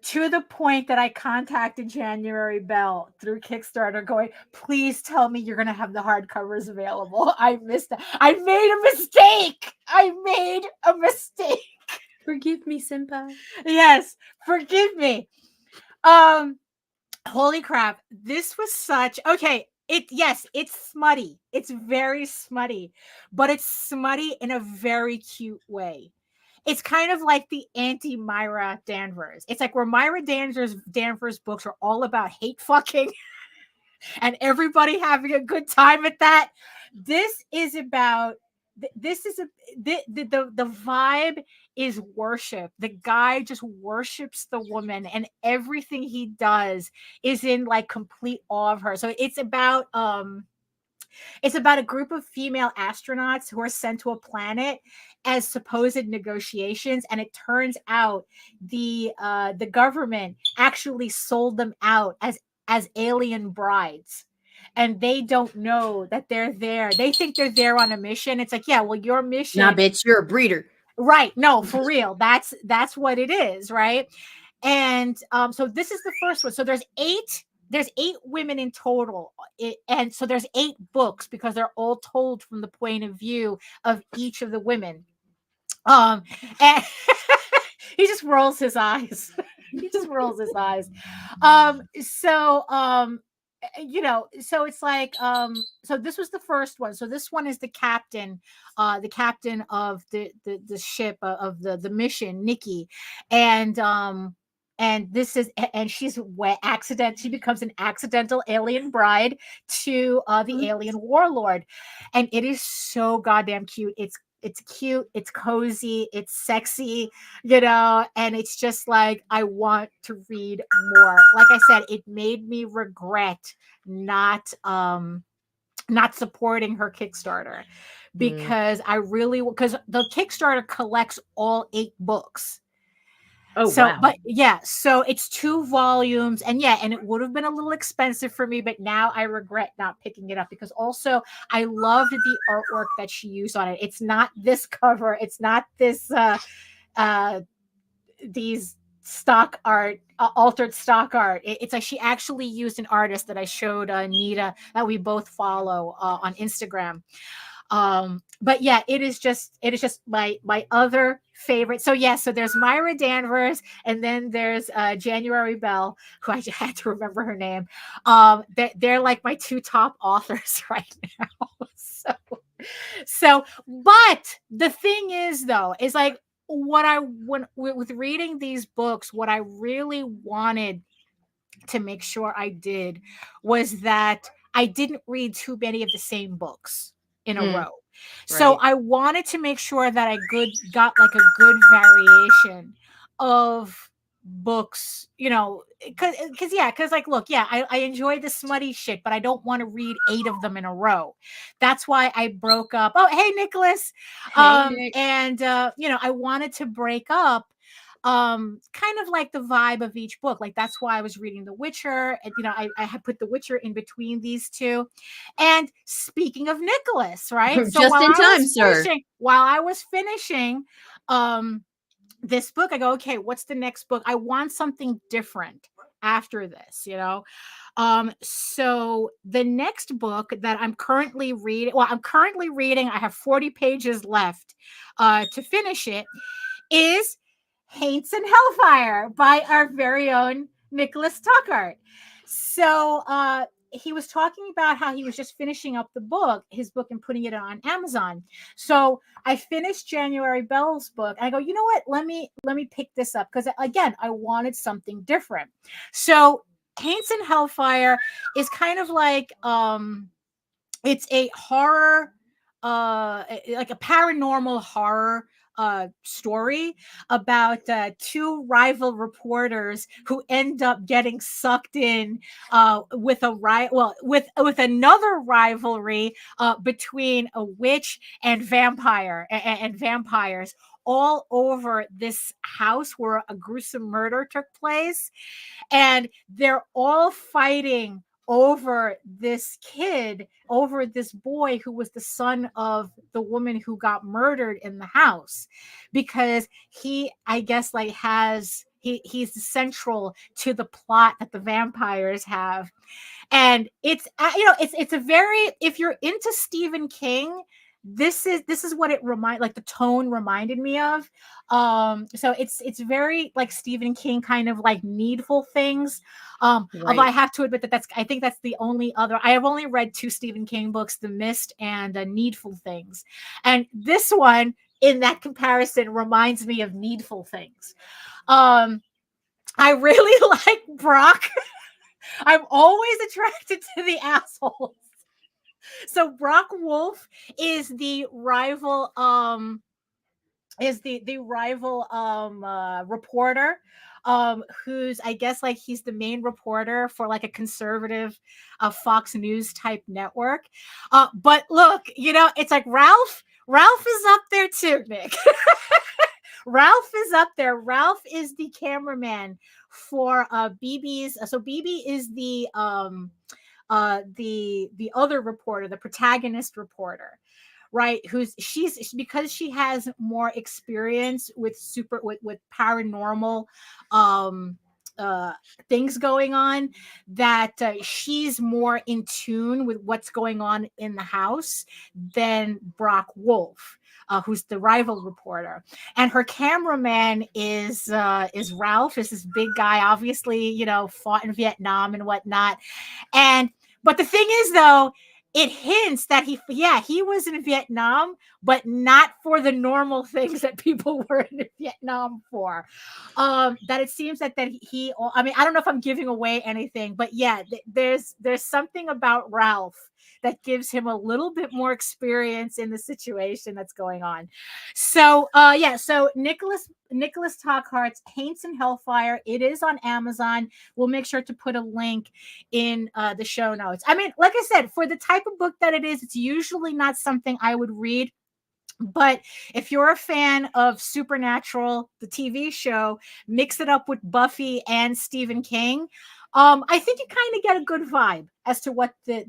to the point that I contacted January Bell through Kickstarter going, please tell me you're going to have the hardcovers available. I missed that. I made a mistake. Forgive me, senpai. Yes, forgive me. Holy crap. This was such, okay. It's smutty. It's very smutty, but it's smutty in a very cute way. It's kind of like the anti-Myra Danvers. It's like where Myra Danvers books are all about hate fucking and everybody having a good time at that. This is about, the vibe is worship. The guy just worships the woman, and everything he does is in like complete awe of her. So it's about a group of female astronauts who are sent to a planet as supposed negotiations, and it turns out the government actually sold them out as alien brides, and they don't know that they're there. They think they're there on a mission. It's like, yeah, well, your mission. Nah, bitch, you're a breeder. Right? No, for real. That's what it is, right? And so this is the first one. So there's 8 women in total, and so there's 8 books because they're all told from the point of view of each of the women. And he just rolls his eyes. So it's like, so this was the first one. So this one is the captain of the ship of the mission, Nikki, and this is, and she's she becomes an accidental alien bride to the alien warlord, and it is so goddamn cute. It's cute, it's cozy, it's sexy, and it's just like, I want to read more. Like I said, it made me regret not supporting her Kickstarter, because because the Kickstarter collects all 8 books. Oh, so wow. But yeah, so it's 2 volumes, and it would have been a little expensive for me, but now I regret not picking it up, because also I loved the artwork that she used on it. It's not this cover, it's not this these stock art, altered stock art. It's like she actually used an artist that I showed Nita, that we both follow on Instagram. But yeah, it is just my other favorite. So so there's Myra Danvers, and then there's January Bell, who I just had to remember her name. They're like my 2 top authors right now. So but the thing is, though, is like, with reading these books, what I really wanted to make sure I did was that I didn't read too many of the same books in a row. So I wanted to make sure that I got like a good variation of books, because like, look, I enjoy the smutty shit, but I don't want to read 8 of them in a row. That's why I broke up. Oh, hey, Nicholas. Hey, Nick. And I wanted to break up kind of like the vibe of each book. Like that's why I was reading The Witcher, and I had put The Witcher in between these two. And speaking of Nicholas, right? So Just in time, sir. While I was finishing this book, I go, okay, what's the next book? I want something different after this, so the next book that I'm currently reading, I have 40 pages left to finish it, is Haints and Hellfire by our very own Nicholas Tuckart. So he was talking about how he was just finishing up his book, and putting it on Amazon. So I finished January Bell's book, and I go, you know what? Let me pick this up, because again, I wanted something different. So Haints and Hellfire is kind of like it's a horror, like a paranormal horror story about two rival reporters who end up getting sucked in with another rivalry between a witch and vampires, all over this house where a gruesome murder took place. And they're all fighting over this boy who was the son of the woman who got murdered in the house, because he, I guess, like he's central to the plot that the vampires have. And it's it's a very, if you're into Stephen King, this is what it the tone reminded me of. So it's very like Stephen King, kind of like Needful Things. Right. Although I have to admit that I think that's the only other, I have only read 2 Stephen King books, The Mist and Needful Things. And this one, in that comparison, reminds me of Needful Things. I really like Brock. I'm always attracted to the assholes. So Brock Wolf is the rival reporter, who's, I guess, like he's the main reporter for like a conservative Fox News type network. But look, it's like Ralph is up there too, Nick. Ralph is up there. Ralph is the cameraman for BB's. So BB is the other reporter, the protagonist reporter, right? Because she has more experience with paranormal things going on, that she's more in tune with what's going on in the house than Brock Wolf, who's the rival reporter. And her cameraman is Ralph, is this big guy, obviously, fought in Vietnam and whatnot. But the thing is, though, it hints that he was in Vietnam, but not for the normal things that people were in Vietnam for. That it seems that he, I mean, I don't know if I'm giving away anything, but yeah, there's something about Ralph that gives him a little bit more experience in the situation that's going on. So so Nicholas Tuckart's Haints and Hellfire, it is on Amazon. We'll make sure to put a link in the show notes. I mean, like I said, for the type of book that it is, it's usually not something I would read. But if you're a fan of Supernatural, the TV show, mix it up with Buffy and Stephen King, I think you kind of get a good vibe as to what the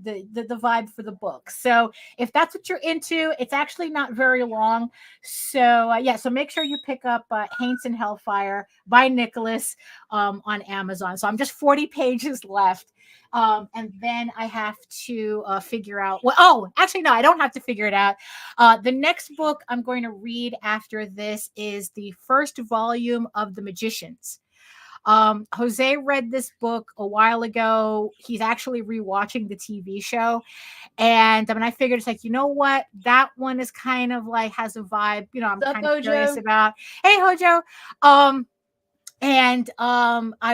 vibe for the book. So if that's what you're into, it's actually not very long. So so make sure you pick up Haints and Hellfire by Nicholas on Amazon. So I'm just 40 pages left. And then I have to figure out actually, no, I don't have to figure it out. The next book I'm going to read after this is the first volume of The Magicians. Jose read this book a while ago. He's actually rewatching the TV show. And I figured, it's like, you know what? That one is kind of like, has a vibe, I'm kind of curious about. Hey, Hojo. I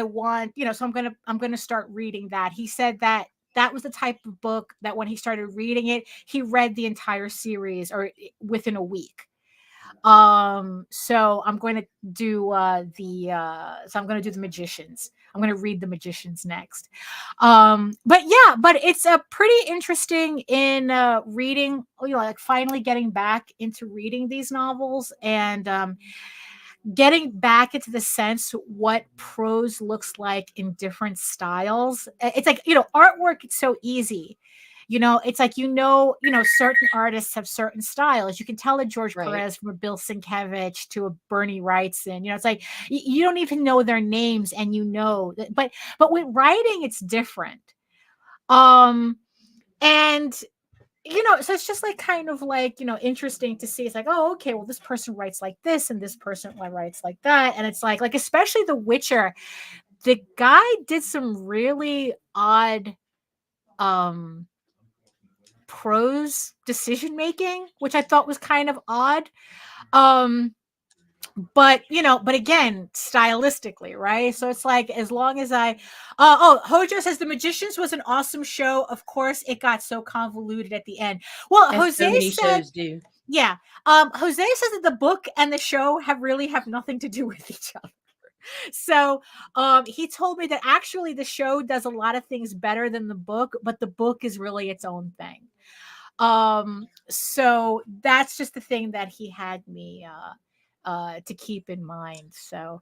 want, so I'm going to start reading that. He said that was the type of book that when he started reading it, he read the entire series or within a week. So I'm going to do The Magicians. I'm going to read The Magicians next. But it's a pretty interesting in reading, like finally getting back into reading these novels, and getting back into the sense what prose looks like in different styles. It's like, artwork, it's so easy. It's like, certain artists have certain styles. You can tell a George Perez from a Bill Sienkiewicz to a Bernie Wrightson. It's like you don't even know their names, and but with writing, it's different. And so it's just like kind of like, interesting to see. It's like, oh, okay, well, this person writes like this and this person writes like that. And it's like especially The Witcher, the guy did some really odd prose decision making, which I thought was kind of odd. But again, stylistically, right? So it's like, as long as Hojo says The Magicians was an awesome show. Of course, it got so convoluted at the end. Well, as Jose so many said, shows do. Yeah. Jose says that the book and the show have nothing to do with each other. So he told me that actually the show does a lot of things better than the book, but the book is really its own thing. So that's just the thing that he had me to keep in mind. So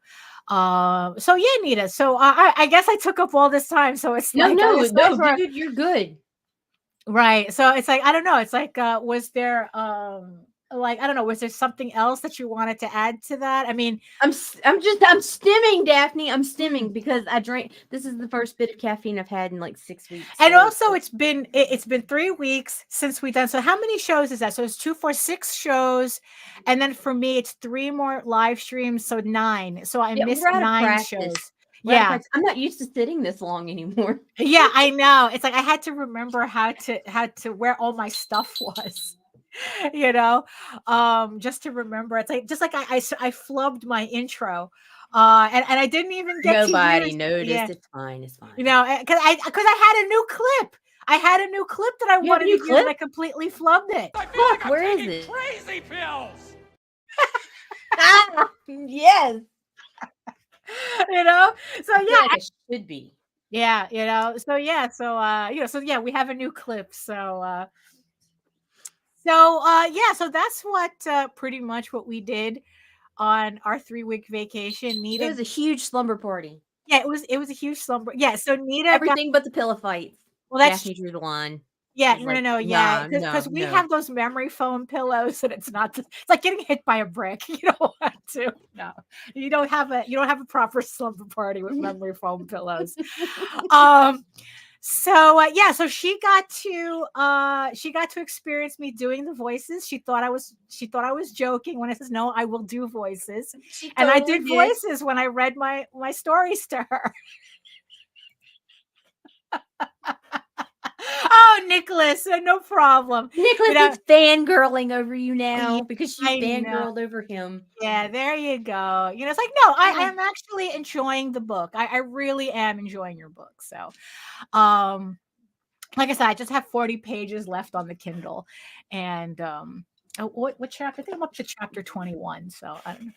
yeah, Nita. So I guess I took up all this time. So it's no, like, dude, you're good. Right. So it's like, I don't know. It's like, was there like, I don't know, was there something else that you wanted to add to that? I mean, I'm stimming, Daphne. I'm stimming because this is the first bit of caffeine I've had in like 6 weeks. And also it's been 3 weeks since we've done. So how many shows is that? So it's 2, 4, 6 shows. And then for me, it's 3 more live streams. So 9. So I missed 9 shows. Yeah. I'm not used to sitting this long anymore. Yeah, I know. It's like, I had to remember how to where all my stuff was. Just to remember. It's like, just like I flubbed my intro, and I didn't even get nobody noticed. Yeah. It's fine. Because I had a new clip. I had a new clip that I wanted to do, and I completely flubbed it. Look, where is it? Crazy pills. Yes. So yeah, it should be. Yeah, so yeah, so yeah, we have a new clip. So yeah, so that's what pretty much what we did on our 3-week vacation. Nita, it was a huge slumber party. Yeah, it was a huge slumber. Yeah, so Nita, everything but the pillow fights. Well, that's Daphne drew the line. Yeah, no, yeah, because we have those memory foam pillows, and it's like getting hit by a brick. You don't want to. No, you don't have a proper slumber party with memory foam pillows. So yeah, so she got to experience me doing the voices. She thought I was joking when I says, no, I will do voices. And I did voices when I read my stories to her. Oh, Nicholas, no problem. Nicholas is fangirling over you now because she fangirled over him. Yeah, there you go. It's like, no, I am actually enjoying the book. I really am enjoying your book. So, like I said, I just have 40 pages left on the Kindle, and what chapter? I think I'm up to chapter 21. So I don't know.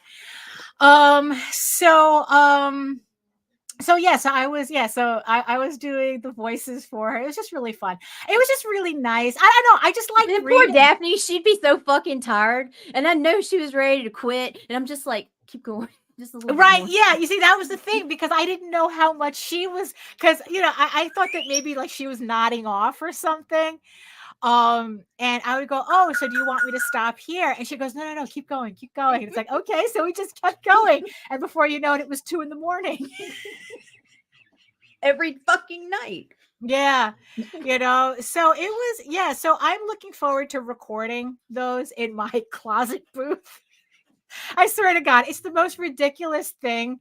So I was doing the voices for her. It was just really fun. It was just really nice. I don't know. I just like poor Daphne. She'd be so fucking tired, and I know she was ready to quit. And I'm just like, keep going. Just a little right. Yeah. You see, that was the thing, because I didn't know how much she was, because I thought that maybe like she was nodding off or something. And I would go, oh, so do you want me to stop here? And she goes, no, keep going. And it's like, okay. So we just kept going. And before you know it, it was 2 a.m. every fucking night. Yeah. So it was, so I'm looking forward to recording those in my closet booth. I swear to God, it's the most ridiculous thing.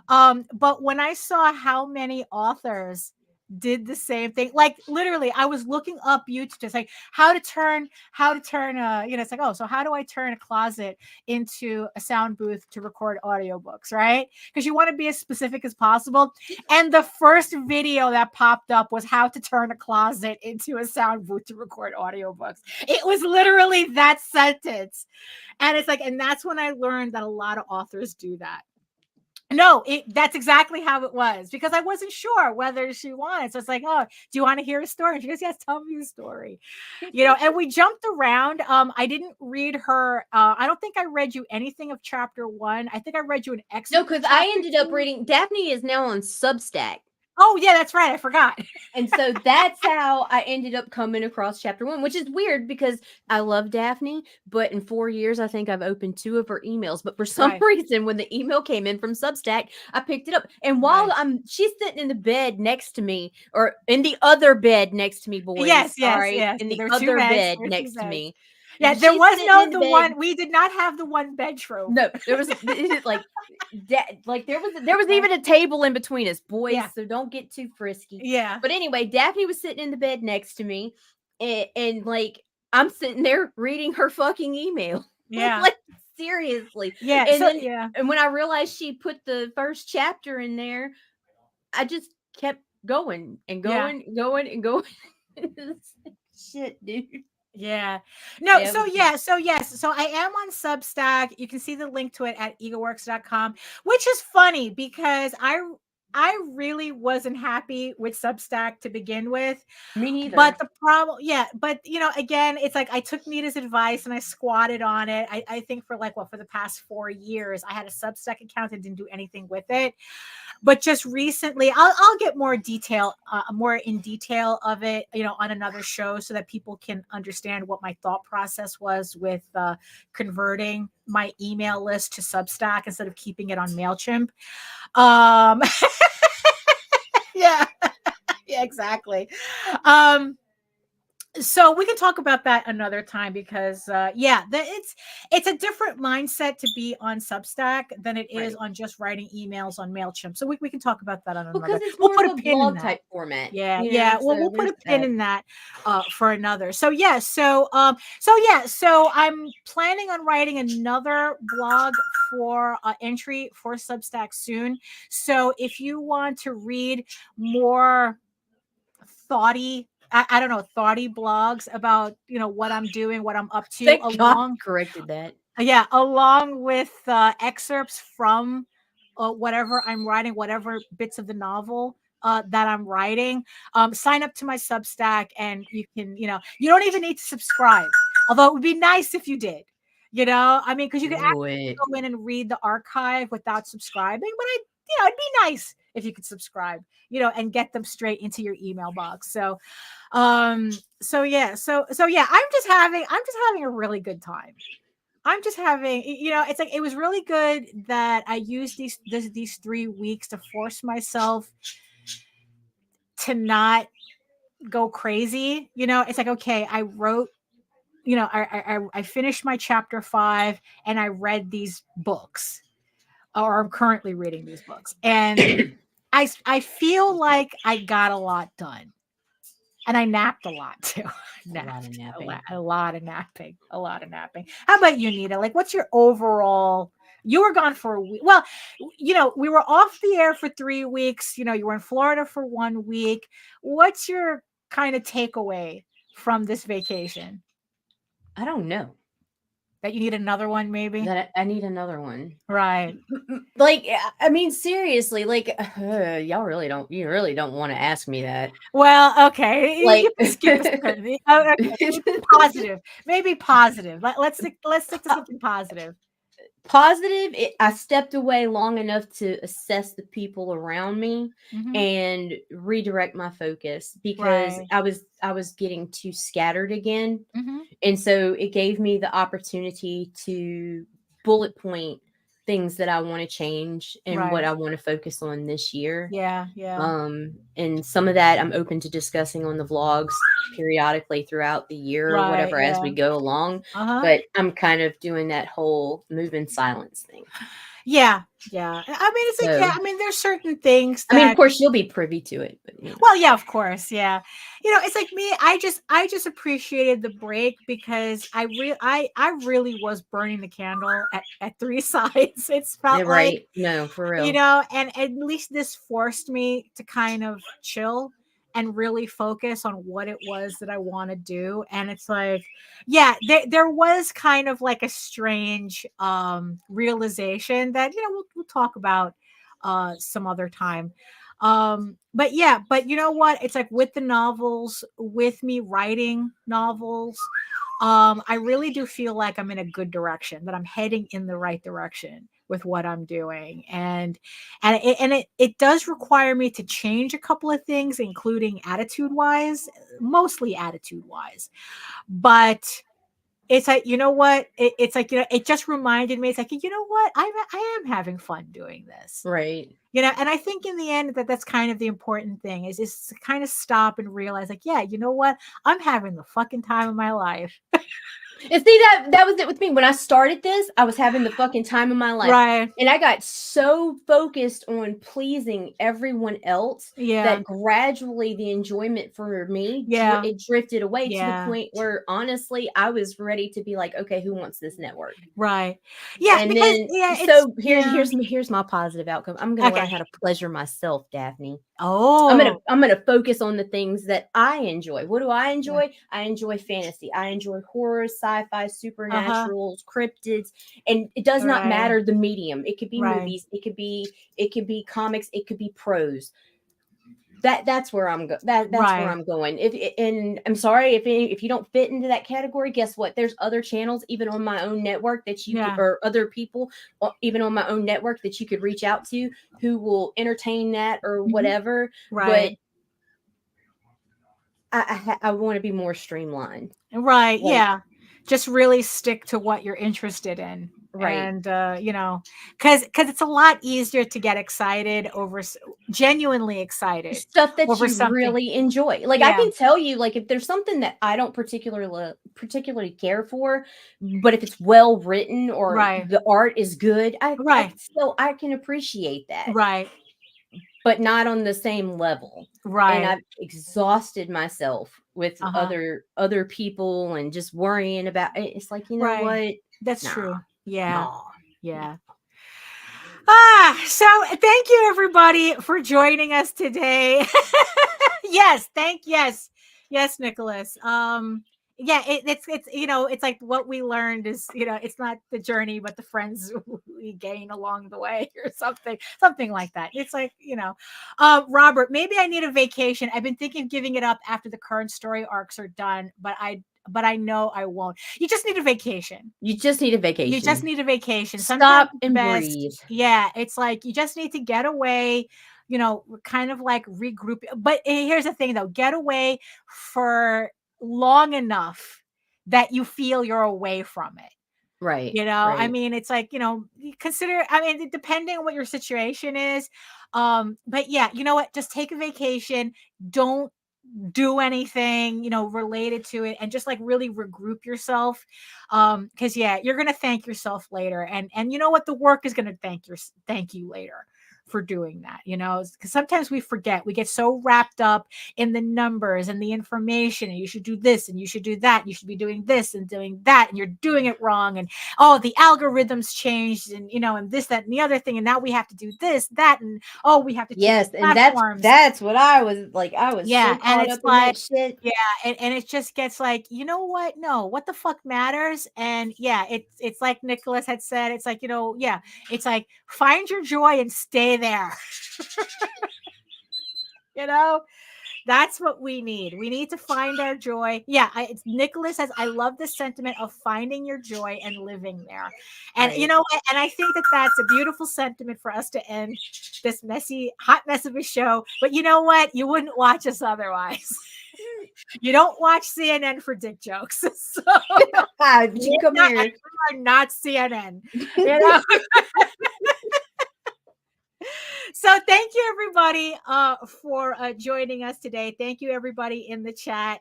But when I saw how many authors did the same thing, like literally I was looking up YouTube, just like how to turn it's like, oh, so how do I turn a closet into a sound booth to record audiobooks, right? Because you want to be as specific as possible. And the first video that popped up was how to turn a closet into a sound booth to record audiobooks. It was literally that sentence. And it's like, and that's when I learned that a lot of authors do that. No, that's exactly how it was, because I wasn't sure whether she wanted. So it's like, oh, do you want to hear a story? And she goes, yes, tell me a story. And we jumped around. I didn't read her. I don't think I read you anything of chapter 1. I think I read you an excerpt. No, because I ended up reading. Daphne is now on Substack. Oh, yeah, that's right. I forgot. And so that's how I ended up coming across chapter 1, which is weird because I love Daphne, but in 4 years, I think I've opened 2 of her emails. But for some reason, when the email came in from Substack, I picked it up. And while she's sitting in the bed next to me, or in the other bed next to me, boys. Yes. In the other bed next to me. Yeah, there was no the one. We did not have the one bed trope. No, there was like there was even a table in between us, boys. Yeah. So don't get too frisky. Yeah. But anyway, Daphne was sitting in the bed next to me, and like I'm sitting there reading her fucking email. Yeah. Like seriously. Yeah. And and when I realized she put the first chapter in there, I just kept going and going and going and going. Shit, dude. Yeah. No, so yes. So I am on Substack. You can see the link to it at egoworks.com, which is funny because I really wasn't happy with Substack to begin with. Me neither. But the problem, but again, it's like I took Nita's advice and I squatted on it. I think for for the past 4 years, I had a Substack account and didn't do anything with it. But just recently, I'll get more in detail of it, on another show, so that people can understand what my thought process was with converting my email list to Substack instead of keeping it on MailChimp. Yeah, exactly. So we can talk about that another time because it's a different mindset to be on Substack than it is on just writing emails on MailChimp. So we can talk about that on another. We'll put a pin in that type format. Yeah. Well, we'll put a pin in that for another. So I'm planning on writing another blog for entry for Substack soon. So if you want to read more thoughty blogs about what I'm doing, what I'm up to. Thank God corrected that. Yeah, along with excerpts from whatever I'm writing, whatever bits of the novel that I'm writing. Sign up to my Substack, and you can, you don't even need to subscribe. Although it would be nice if you did. Because you can actually go in and read the archive without subscribing. But it'd be nice if you could subscribe, and get them straight into your email box. So I'm just having a really good time. I'm just having, it's like, it was really good that I used these 3 weeks to force myself to not go crazy. It's like, okay, I wrote, I finished my chapter 5 and I read these books, or I'm currently reading these books. And I feel like I got a lot done. And I napped a lot too. A lot of napping. How about you, Nita? Like, what's your overall? You were gone for a week. Well, we were off the air for 3 weeks. You were in Florida for 1 week. What's your kind of takeaway from this vacation? I don't know. That you need another one, maybe? That I need another one. Right. Like, seriously, like, you really don't want to ask me that. Well, okay. Like, okay. Positive. Maybe positive. Let's stick to something positive. Positive, I stepped away long enough to assess the people around me and redirect my focus, because I was getting too scattered again. And so it gave me the opportunity to bullet point things that I want to change and what I want to focus on this year. Yeah. And some of that I'm open to discussing on the vlogs periodically throughout the year or whatever as we go along. But I'm kind of doing that whole move in silence thing. Yeah. It's like, there's certain things that, of course you'll be privy to it. But, Well, yeah, of course. Yeah. It's like me, I just appreciated the break because I really was burning the candle at 3 sides. It's felt like, no, for real. And at least this forced me to kind of chill and really focus on what it was that I want to do. And it's like, there was kind of like a strange realization that, we'll talk about some other time. But yeah, but you know what? It's like with the novels, with me writing novels, I really do feel like I'm in a good direction, that I'm heading in the right direction with what I'm doing. And it does require me to change a couple of things, including attitude wise, mostly attitude wise. But it's like, you know what? It's like, it just reminded me, it's like, you know what? I am having fun doing this. Right. And I think in the end that's kind of the important thing is to kind of stop and realize, like, yeah, you know what? I'm having the fucking time of my life. And see, that was it with me. When I started this, I was having the fucking time of my life. Right. And I got so focused on pleasing everyone else that gradually the enjoyment for me, it drifted away to the point where, honestly, I was ready to be like, okay, who wants this network? Right. Yeah. And because, then, so here's my positive outcome. I'm going to learn how to pleasure myself, Daphne. Oh, I'm gonna focus on the things that I enjoy. What do I enjoy? I enjoy fantasy. I enjoy horror, sci-fi, supernaturals, cryptids, and it does not matter the medium. It could be movies, it could be comics, it could be prose. That's where I'm that's where I'm going. And I'm sorry if you don't fit into that category. Guess what? There's other channels even on my own network that you could, or other people even on my own network that you could reach out to who will entertain that or whatever. But I want to be more streamlined. Right. Like, just really stick to what you're interested in. Right. And, because it's a lot easier to get excited over, genuinely excited. Stuff that you really enjoy. Like, I can tell you, like, if there's something that I don't particularly care for, but if it's well written or the art is good, I can appreciate that. Right. But not on the same level. Right. And I've exhausted myself with other people and just worrying about it. It's like, you know what? That's true. Yeah. Nah. Yeah. So thank you everybody for joining us today. Yes, Nicholas. Yeah, it's it's like what we learned is, it's not the journey but the friends we gain along the way, or something like that. It's like, Robert, maybe I need a vacation. I've been thinking of giving it up after the current story arcs are done, but I know I won't. You just need a vacation. You just need a vacation. Stop and breathe. Yeah, it's like you just need to get away, kind of like regroup. But here's the thing though, get away for long enough that you feel you're away from it. Right. I mean, it's like, consider, I mean, depending on what your situation is. But yeah, you know what? Just take a vacation. Don't do anything, related to it, and just like really regroup yourself. Because you're gonna thank yourself later. And you know what? The work is gonna thank you later for doing that, because sometimes we forget. We get so wrapped up in the numbers and the information, and you should do this and you should do that, and you should be doing this and doing that, and you're doing it wrong, and the algorithms changed, and and this, that, and the other thing, and now we have to do this, that, and we have to and that's what I was like. I was so caught up in that shit. And it just gets like, you know what? No, what the fuck matters? And it's like Nicholas had said, it's like, it's like find your joy and stay there. That's what we need. We need to find our joy. Nicholas says, I love the sentiment of finding your joy and living there. And and I think that's a beautiful sentiment for us to end this hot mess of a show. But you know what? You wouldn't watch us otherwise. You don't watch CNN for dick jokes. So you come here. You are not CNN. So thank you everybody for joining us today. Thank you everybody in the chat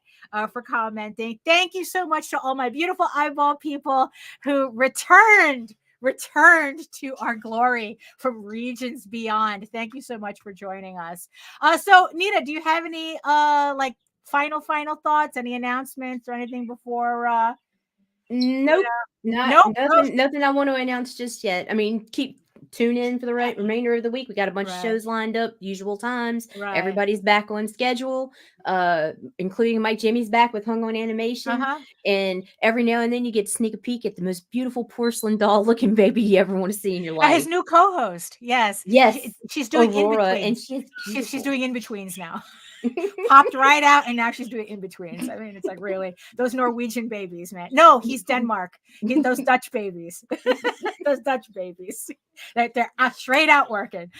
for commenting. Thank you so much to all my beautiful eyeball people who returned to our glory from regions beyond. Thank you so much for joining us. So Nita, do you have any like final thoughts, any announcements or anything before nope. Nothing I want to announce just yet. I mean, keep tune in for the remainder of the week. We got a bunch of shows lined up, usual times. Everybody's back on schedule, including Mike Jimmy's back with Hung on Animation. And every now and then you get to sneak a peek at the most beautiful porcelain doll looking baby you ever want to see in your life. His new co-host. Yes. She's doing Aurora, in-betweens. And she's doing in-betweens now. Popped right out, and now she's doing in-betweens. I mean, it's like, really, those Norwegian babies, man. No, he's Denmark. Those Dutch babies. Those Dutch babies. They're straight out working.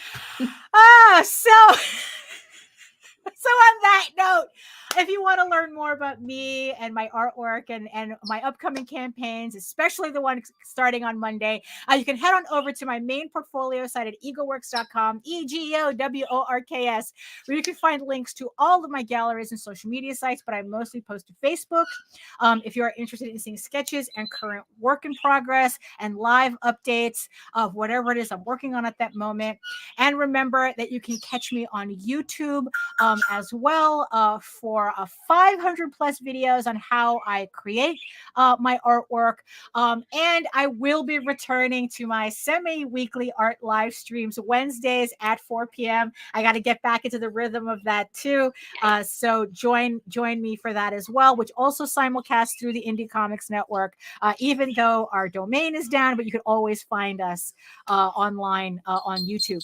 So on that note, if you want to learn more about me and my artwork and my upcoming campaigns, especially the one starting on Monday, you can head on over to my main portfolio site at egoworks.com, EGOWORKS, where you can find links to all of my galleries and social media sites, but I mostly post to Facebook. If you are interested in seeing sketches and current work in progress and live updates of whatever it is I'm working on at that moment. And remember that you can catch me on YouTube as well for 500 plus videos on how I create my artwork. And I will be returning to my semi-weekly art live streams Wednesdays at 4 p.m. I got to get back into the rhythm of that too. So join me for that as well, which also simulcasts through the Indie Comics Network, even though our domain is down, but you can always find us online on YouTube.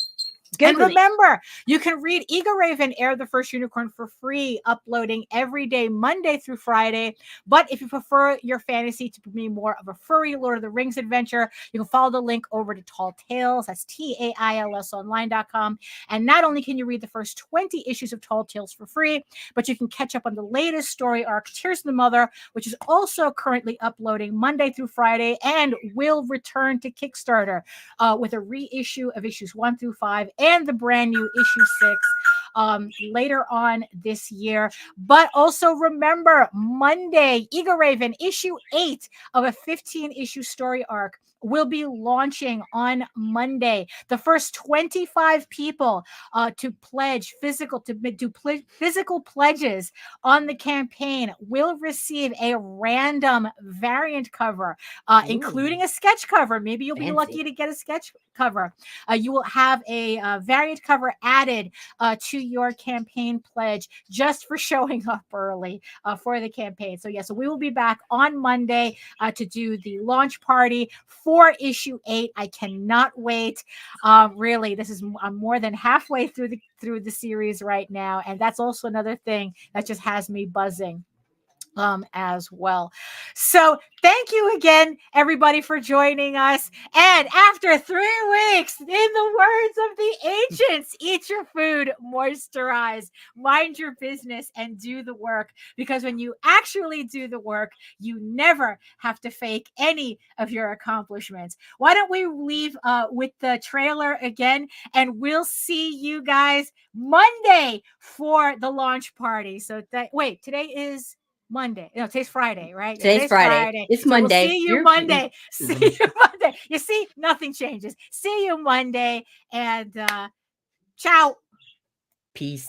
And remember, you can read Ego Raven, Air the First Unicorn for free, uploading every day, Monday through Friday. But if you prefer your fantasy to be more of a furry Lord of the Rings adventure, you can follow the link over to Tall Tales. That's TAILSonline.com. And not only can you read the first 20 issues of Tall Tales for free, but you can catch up on the latest story arc, Tears of the Mother, which is also currently uploading Monday through Friday and will return to Kickstarter with a reissue of issues 1 through 5 and the brand new issue 6 later on this year. But also remember, Monday, Ego Raven issue 8 of a 15-issue story arc will be launching on Monday. The first 25 people to pledge physical pledges on the campaign will receive a random variant cover, including a sketch cover. Maybe you'll be lucky to get a sketch cover. You will have a variant cover added to your campaign pledge just for showing up early for the campaign. So so we will be back on Monday to do the launch party for issue 8. I cannot wait. Really, I'm more than halfway through the series right now, and that's also another thing that just has me buzzing as well. So thank you again, everybody, for joining us. And after 3 weeks, in the words of the ancients, eat your food, moisturize, mind your business, and do the work. Because when you actually do the work, you never have to fake any of your accomplishments. Why don't we leave with the trailer again, and we'll see you guys Monday for the launch party. So wait, today is Monday. No, today's Friday, right? Today's Friday. It's Monday. We'll see you Monday. See you Monday. You see, nothing changes. See you Monday, and ciao. Peace.